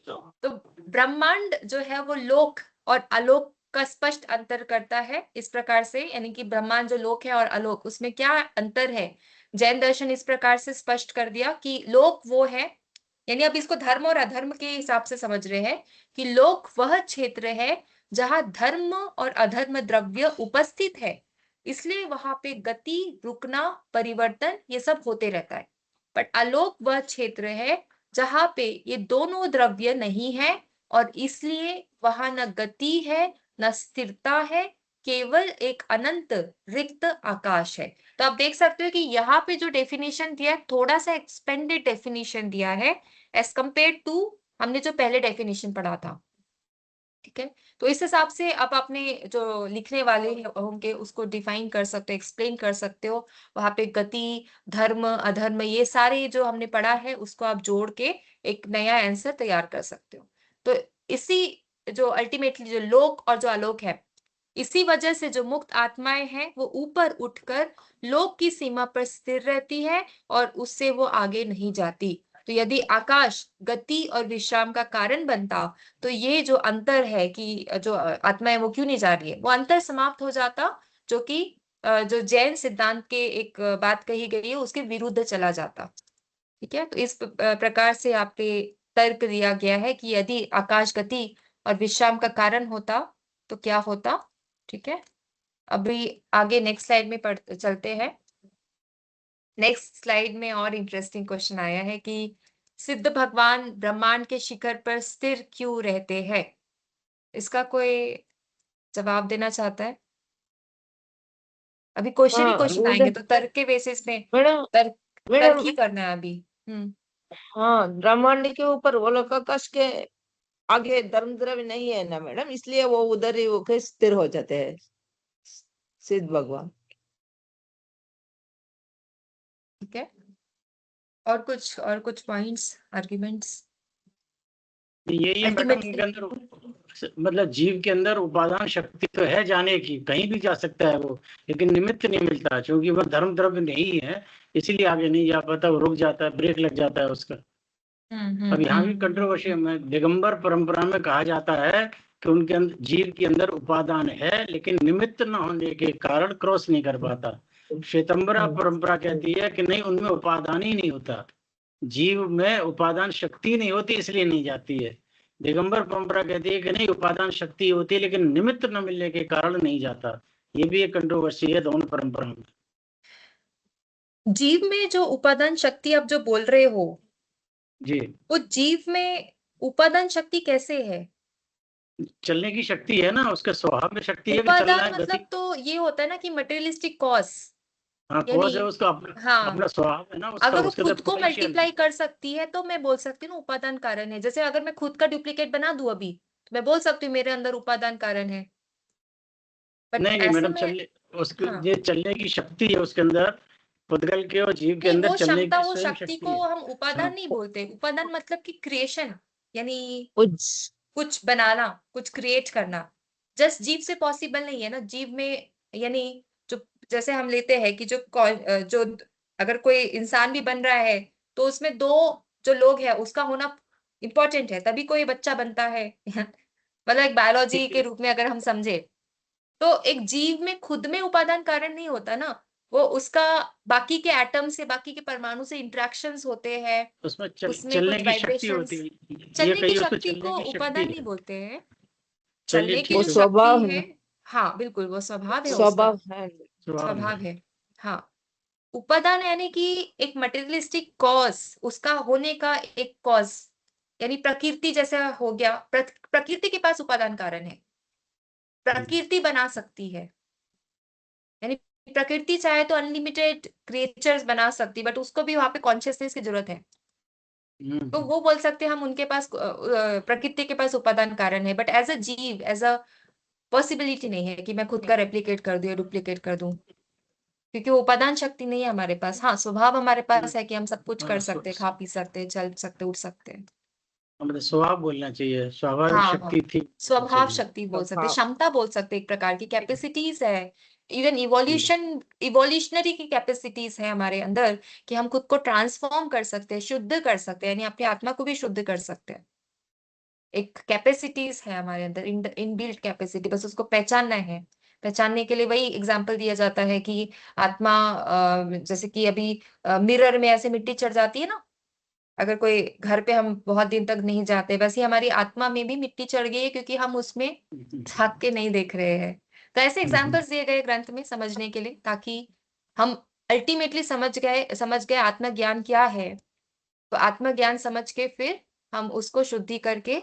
तो ब्रह्मांड जो है वो लोक और अलोक का स्पष्ट अंतर करता है इस प्रकार से, यानी कि ब्रह्मांड जो लोक है और अलोक, उसमें क्या अंतर है। जैन दर्शन इस प्रकार से स्पष्ट कर दिया कि लोक वो है, यानी अब इसको धर्म और अधर्म के हिसाब से समझ रहे हैं कि लोक वह क्षेत्र है जहां धर्म और अधर्म द्रव्य उपस्थित है, इसलिए वहां पे गति, रुकना, परिवर्तन ये सब होते रहता है। बट अलोक वह क्षेत्र है जहां पे ये दोनों द्रव्य नहीं है और इसलिए वहां न गति है न स्थिरता है, केवल एक अनंत रिक्त आकाश है। तो आप देख सकते हो कि यहाँ पे जो डेफिनेशन दिया है थोड़ा सा एक्सपेंडेड डेफिनेशन दिया है एज कंपेयर टू हमने जो पहले डेफिनेशन पढ़ा था। ठीक है, तो इस हिसाब से आप अपने जो लिखने वाले होंगे उसको डिफाइन कर सकते हो, एक्सप्लेन कर सकते हो। वहां पे गति, धर्म, अधर्म ये सारे जो हमने पढ़ा है उसको आप जोड़ के एक नया आंसर तैयार कर सकते हो। तो इसी जो अल्टीमेटली जो लोक और जो आलोक है, इसी वजह से जो मुक्त आत्माएं हैं वो ऊपर उठकर लोक की सीमा पर स्थिर रहती है और उससे वो आगे नहीं जाती। तो यदि आकाश गति और विश्राम का कारण बनता तो ये जो अंतर है कि जो आत्मा है वो क्यों नहीं जा रही है, वो अंतर समाप्त हो जाता, जो कि जो जैन सिद्धांत के एक बात कही गई है उसके विरुद्ध चला जाता। ठीक है, तो इस प्रकार से आपके तर्क दिया गया है कि यदि आकाश गति और विश्राम का कारण होता तो क्या होता। ठीक है, अभी आगे नेक्स्ट स्लाइड में चलते हैं। नेक्स्ट स्लाइड में और इंटरेस्टिंग क्वेश्चन आया है कि सिद्ध भगवान ब्रह्मांड के शिखर पर स्थिर क्यों रहते हैं। इसका कोई जवाब देना चाहता है? अभी क्वेश्चन ही हाँ क्वेश्चन उधर आएंगे तो तर्क के बेसिस पे मैडम तर्क मैडम ही करना है अभी। हाँ ब्रह्मांड के ऊपर वो लोग आकाश के आगे धर्म द्रव्य नहीं है ना मैडम, इसलिए वो उधर ही होके स्थिर हो जाते हैं सिद्ध भगवान। ठीक है, और कुछ पॉइंट्स, आर्ग्यूमेंट्स। यही है मैडम, अल्टीमेटली उनके अंदर मतलब जीव के अंदर उपादान शक्ति तो है जाने की, कहीं भी जा सकता है वो, लेकिन निमित्त नहीं मिलता क्योंकि वह धर्म द्रव्य नहीं है, इसीलिए आगे नहीं जा पाता, वो रुक जाता है, ब्रेक लग जाता है उसका। अब यहाँ भी कंट्रोवर्सी में दिगंबर परंपरा में कहा जाता है कि उनके अंदर जीव के अंदर उपादान है लेकिन निमित्त न होने के कारण क्रॉस नहीं कर पाता। श्वेतंबरा परंपरा कहती है कि नहीं, उनमें उपादान ही नहीं होता, जीव में उपादान शक्ति नहीं होती इसलिए नहीं जाती है। दिगंबर परंपरा कहती है कि नहीं, उपादान शक्ति होती है लेकिन निमित्त न मिलने के कारण नहीं जाता। ये भी एक कंट्रोवर्सी है दोनों परंपरा में। जीव में जो उपादान शक्ति आप जो बोल रहे हो जी, वो जीव में उपादान शक्ति कैसे है? चलने की शक्ति है ना, उसके स्वभाव में शक्ति है कि चलना उपादान है, गति। मतलब तो ये होता है ना कि मटेरियलिस्टिक कॉज, हाँ, यानी कॉज है उसका, हाँ, अपना स्वभाव है ना उसका, अगर वो उसके अंदर खुद को पोटेंशियल। मल्टीप्लाई कर सकती है तो मैं बोल सकती हूँ उपादान कारण है। जैसे अगर मैं खुद का डुप्लीकेट बना दूं अभी तो मैं बोल सकती हूँ मेरे अंदर उपादान कारण है। बट नहीं ऐसे मैडम, में चलने उसके हाँ, ये चलने की शक्ति है उसके अंदर, पुद्गल के और जीव के नहीं अंदर वो चलने क्षमता, की वो स्वयं शक्ति शक्ति को है। हम उपादान हाँ, नहीं बोलते। उपादान मतलब कि क्रिएशन, यानी कुछ कुछ बनाना, कुछ क्रिएट करना। जस्ट जीव से पॉसिबल नहीं है ना, जीव में यानी जो, जैसे हम लेते हैं कि जो अगर कोई इंसान भी बन रहा है तो उसमें दो जो लोग हैं उसका होना इम्पोर्टेंट है, तभी कोई बच्चा बनता है मतलब एक बायोलॉजी ठीक के है। रूप में अगर हम समझे तो एक जीव में खुद में उपादान कारण नहीं होता ना, वो उसका बाकी के एटम से, बाकी के परमाणु से इंटरेक्शंस होते हैं, उसमें उसमें चलने कुछ की शक्ति होती वाइब्रेशंस। है, ये चलने की कहिए उसको शक्ति चलने को की शक्ति उपादान नहीं है। बोलते हैं। चलिए चलने की वो जो ठीक है, शक्ति स्वभाव है, है, हाँ बिल्कुल वो स्वभाव है उसका, स्वभाव है। स्वभाव स्वभाव है। है। हाँ, उपादान यानी कि एक मटेरियलिस्टिक कॉज, उसका होने का एक कॉज, यानी प्रकृति जैसा हो गया। प्रकृति के पास उपादान कारण है, प्रकृति बना सकती है, यानी प्रकृति चाहे तो अनलिमिटेड क्रिएचर्स बना सकती, बट उसको भी वहां पे कॉन्शियसनेस की जरूरत है। तो वो बोल सकते हैं हम उनके पास प्रकृति के पास उपादान कारण है, बट एज अ जीव, एज अ पॉसिबिलिटी नहीं है कि मैं खुद का रेप्लिकेट कर दूं या डुप्लीकेट कर दूं, क्योंकि वो उपादान शक्ति नहीं है हमारे पास। हाँ, स्वभाव हमारे पास है कि हम सब कुछ कर सकते हैं, खा पी सकते हैं, चल सकते, उठ सकते हैं। मतलब स्वभाव बोलना चाहिए, स्वाभाविक हाँ, शक्ति थी। स्वभाव शक्ति बोल सकते हैं, क्षमता बोल सकते हैं, एक प्रकार की कैपेसिटीज है। इवन इवोल्यूशनरी की कैपेसिटीज है हमारे अंदर कि हम खुद को ट्रांसफॉर्म कर सकते हैं, शुद्ध कर सकते हैं, यानी अपनी आत्मा को भी शुद्ध कर सकते हैं। एक कैपेसिटीज है हमारे अंदर, इनबिल्ट कैपेसिटी, बस उसको पहचानना है। पहचानने के लिए वही एग्जाम्पल दिया जाता है कि आत्मा, जैसे कि अभी मिरर में ऐसे मिट्टी चढ़ जाती है ना, अगर कोई घर पे हम बहुत दिन तक नहीं जाते, वैसे हमारी आत्मा में भी मिट्टी चढ़ गई है, क्योंकि हम उसमें झांक के नहीं देख रहे हैं। तो ऐसे एग्जाम्पल्स दिए गए ग्रंथ में समझने के लिए, ताकि हम अल्टीमेटली समझ गए आत्मज्ञान क्या है। तो आत्मज्ञान समझ के फिर हम उसको शुद्धि करके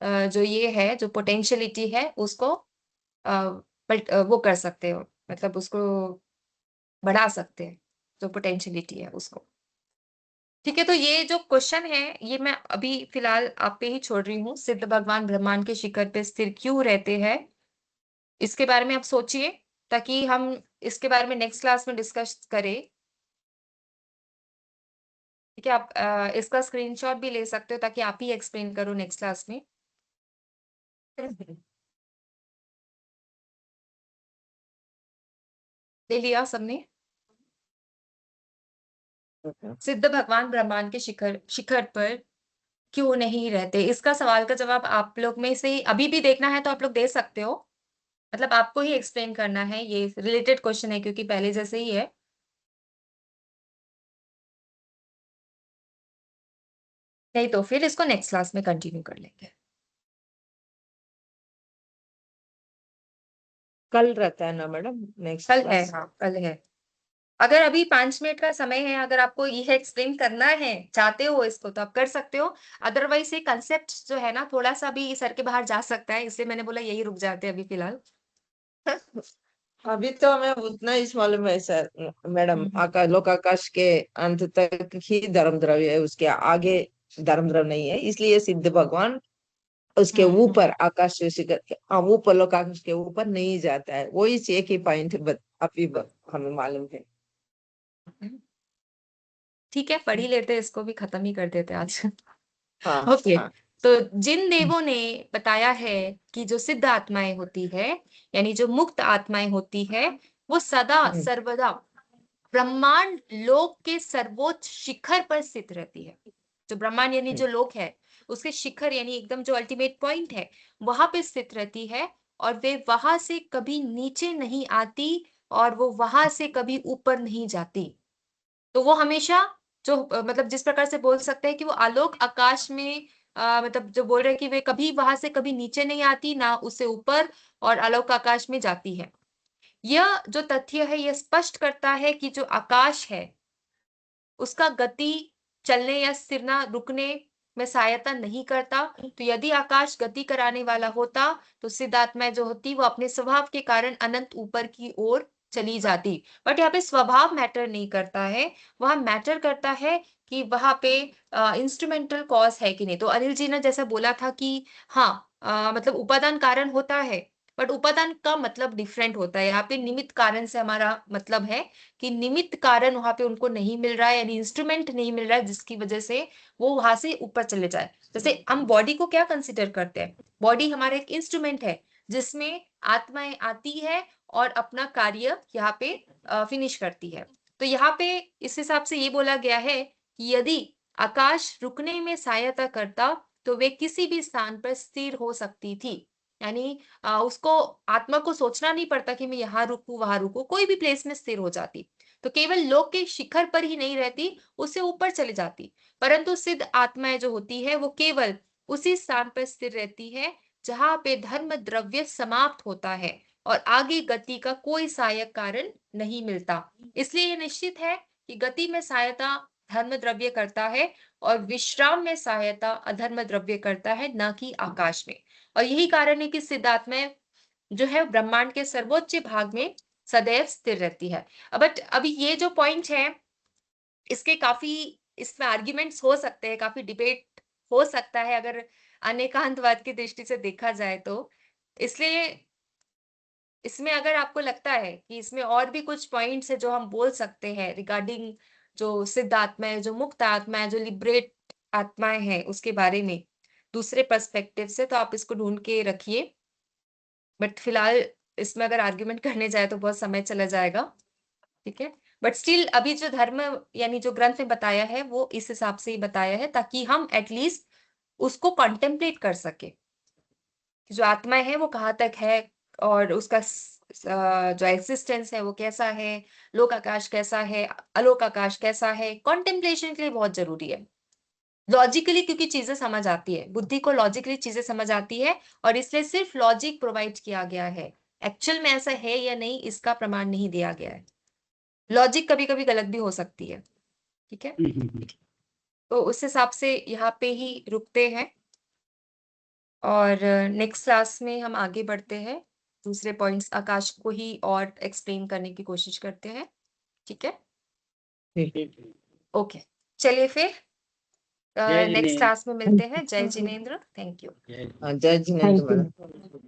जो ये है, जो पोटेंशियलिटी है, उसको वो कर सकते हो, मतलब उसको बढ़ा सकते हैं, जो पोटेंशियलिटी है उसको। ठीक है, तो ये जो क्वेश्चन है, ये मैं अभी फिलहाल आप पे ही छोड़ रही हूँ। सिद्ध भगवान ब्रह्मांड के शिखर पे स्थिर क्यों रहते हैं, इसके बारे में आप सोचिए, ताकि हम इसके बारे में नेक्स्ट क्लास में डिस्कस करें। ठीक है, आप इसका स्क्रीनशॉट भी ले सकते हो, ताकि आप ही एक्सप्लेन करो नेक्स्ट क्लास में। ले लिया सबने? सिद्ध भगवान ब्रह्मांड के शिखर शिखर पर क्यों नहीं रहते, इसका सवाल का जवाब आप लोग में से अभी भी देखना है तो आप लोग दे सकते हो। मतलब आपको ही एक्सप्लेन करना है, ये रिलेटेड क्वेश्चन है क्योंकि पहले जैसे ही है। नहीं तो फिर इसको नेक्स्ट क्लास में कंटिन्यू कर लेंगे। कल रहता है ना मैडम नेक्स्ट कल है, क्लास? हाँ कल है। अगर अभी 5 मिनट का समय है, अगर आपको ये एक्सप्लेन करना है, चाहते हो इसको, तो आप कर सकते हो। अदरवाइज ये कंसेप्ट जो है ना, थोड़ा सा भी सर के बाहर जा सकता है, इसलिए मैंने बोला यही रुक जाते हैं अभी फिलहाल। अभी तो हमें उतना ही मालूम है सर मैडम, लोक आकाश के अंत तक ही धर्म द्रव्य है, उसके आगे धर्म द्रव्य नहीं है, इसलिए सिद्ध भगवान उसके ऊपर आकाश से शिखर के ऊपर लोक आकाश के ऊपर नहीं जाता है। वही एक ही पॉइंट अभी हमें मालूम है। ठीक है, पढ़ ही लेते हैं, इसको भी खत्म ही कर देते हैं आज। हाँ ओके। हाँ। तो जिन देवों ने बताया है कि जो सिद्ध आत्माएं होती है, यानी जो मुक्त आत्माएं होती है, वो सदा सर्वदा ब्रह्मांड लोक के सर्वोच्च शिखर पर स्थित रहती है। जो ब्रह्मांड यानी जो लोक है, उसके शिखर यानी एकदम जो अल्टीमेट पॉइंट है, वहां पे स्थित रहती है। और वे वहां से कभी नीचे नहीं आती, और वो वहां से कभी ऊपर नहीं जाती। तो वो हमेशा जो मतलब जिस प्रकार से बोल सकते हैं कि वो आलोक आकाश में, मतलब जो बोल रहे हैं कि वे कभी वहां से कभी नीचे नहीं आती, ना उससे ऊपर और आलोक आकाश में जाती है। यह जो तथ्य है, यह स्पष्ट करता है कि जो आकाश है, उसका गति चलने या स्थिरना रुकने में सहायता नहीं करता। तो यदि आकाश गति कराने वाला होता, तो सिद्धात्मा जो होती वो अपने स्वभाव के कारण अनंत ऊपर की ओर चली जाती। बट यहाँ पे स्वभाव मैटर नहीं करता है, वहां मैटर करता है कि वहां पे इंस्ट्रूमेंटल कॉज है कि नहीं। तो अनिल जी ने जैसा बोला था कि हाँ, मतलब उपादान कारण होता है, बट उपादान का मतलब डिफरेंट होता है। यहाँ पे निमित्त कारण से हमारा मतलब है कि निमित्त कारण वहां पे उनको नहीं मिल रहा है, यानी इंस्ट्रूमेंट नहीं मिल रहा है, जिसकी वजह से वो वहां से ऊपर चले जाए। जैसे हम बॉडी को क्या कंसिडर करते हैं, बॉडी हमारा एक इंस्ट्रूमेंट है, जिसमें आत्माएं आती है और अपना कार्य यहाँ पे फिनिश करती है। तो यहाँ पे इस हिसाब से ये बोला गया है कि यदि आकाश रुकने में सहायता करता, तो वे किसी भी स्थान पर स्थिर हो सकती थी। यानी उसको, आत्मा को सोचना नहीं पड़ता कि मैं यहाँ रुकूं वहां रुकूं, कोई भी प्लेस में स्थिर हो जाती। तो केवल लोक के शिखर पर ही नहीं रहती, उससे ऊपर चले जाती। परंतु सिद्ध आत्माएं जो होती है, वो केवल उसी स्थान पर स्थिर रहती है जहां पे धर्म द्रव्य समाप्त होता है। और आगे गति का कोई सहायक कारण नहीं मिलता। इसलिए ये निश्चित है कि गति में सहायता धर्म द्रव्य करता है और विश्राम में सहायता अधर्म द्रव्य करता है, न कि आकाश में। और यही कारण है कि सिद्धार्थ में जो है ब्रह्मांड के सर्वोच्च भाग में सदैव स्थिर रहती है। बट अभी ये जो पॉइंट है, इसके काफी इसमें आर्ग्यूमेंट्स हो सकते हैं, काफी डिबेट हो सकता है अगर अनेकांतवाद की दृष्टि से देखा जाए तो। इसलिए इसमें अगर आपको लगता है कि इसमें और भी कुछ पॉइंट्स है जो हम बोल सकते हैं रिगार्डिंग जो सिद्ध आत्मा है, जो मुक्त आत्मा है, जो लिबरेट आत्माएं हैं, उसके बारे में दूसरे पर्सपेक्टिव से, तो आप इसको ढूंढ के रखिए। बट फिलहाल इसमें अगर आर्ग्यूमेंट करने जाए तो बहुत समय चला जाएगा, ठीक है। बट स्टिल अभी जो धर्म यानी जो ग्रंथ में बताया है वो इस हिसाब से ही बताया है, ताकि हम एटलीस्ट उसको कॉन्टेम्पलेट कर सके कि जो आत्मा है वो कहाँ तक है और उसका जो एग्जिस्टेंस है वो कैसा है, लोक आकाश कैसा है, अलोक आकाश कैसा है, कॉन्टेम्पलेशन के लिए बहुत जरूरी है। लॉजिकली क्योंकि चीजें समझ आती है, बुद्धि को लॉजिकली चीजें समझ आती है, और इसलिए सिर्फ लॉजिक प्रोवाइड किया गया है। एक्चुअल में ऐसा है या नहीं इसका प्रमाण नहीं दिया गया है। लॉजिक कभी कभी गलत भी हो सकती है, ठीक है। तो उस हिसाब से यहाँ पे ही रुकते हैं और नेक्स्ट क्लास में हम आगे बढ़ते हैं, दूसरे पॉइंट्स आकाश को ही और एक्सप्लेन करने की कोशिश करते हैं, ठीक है। ओके, चलिए फिर नेक्स्ट क्लास में मिलते हैं। जय जिनेंद्र, थैंक यू। जय जिनेंद्र मैडम।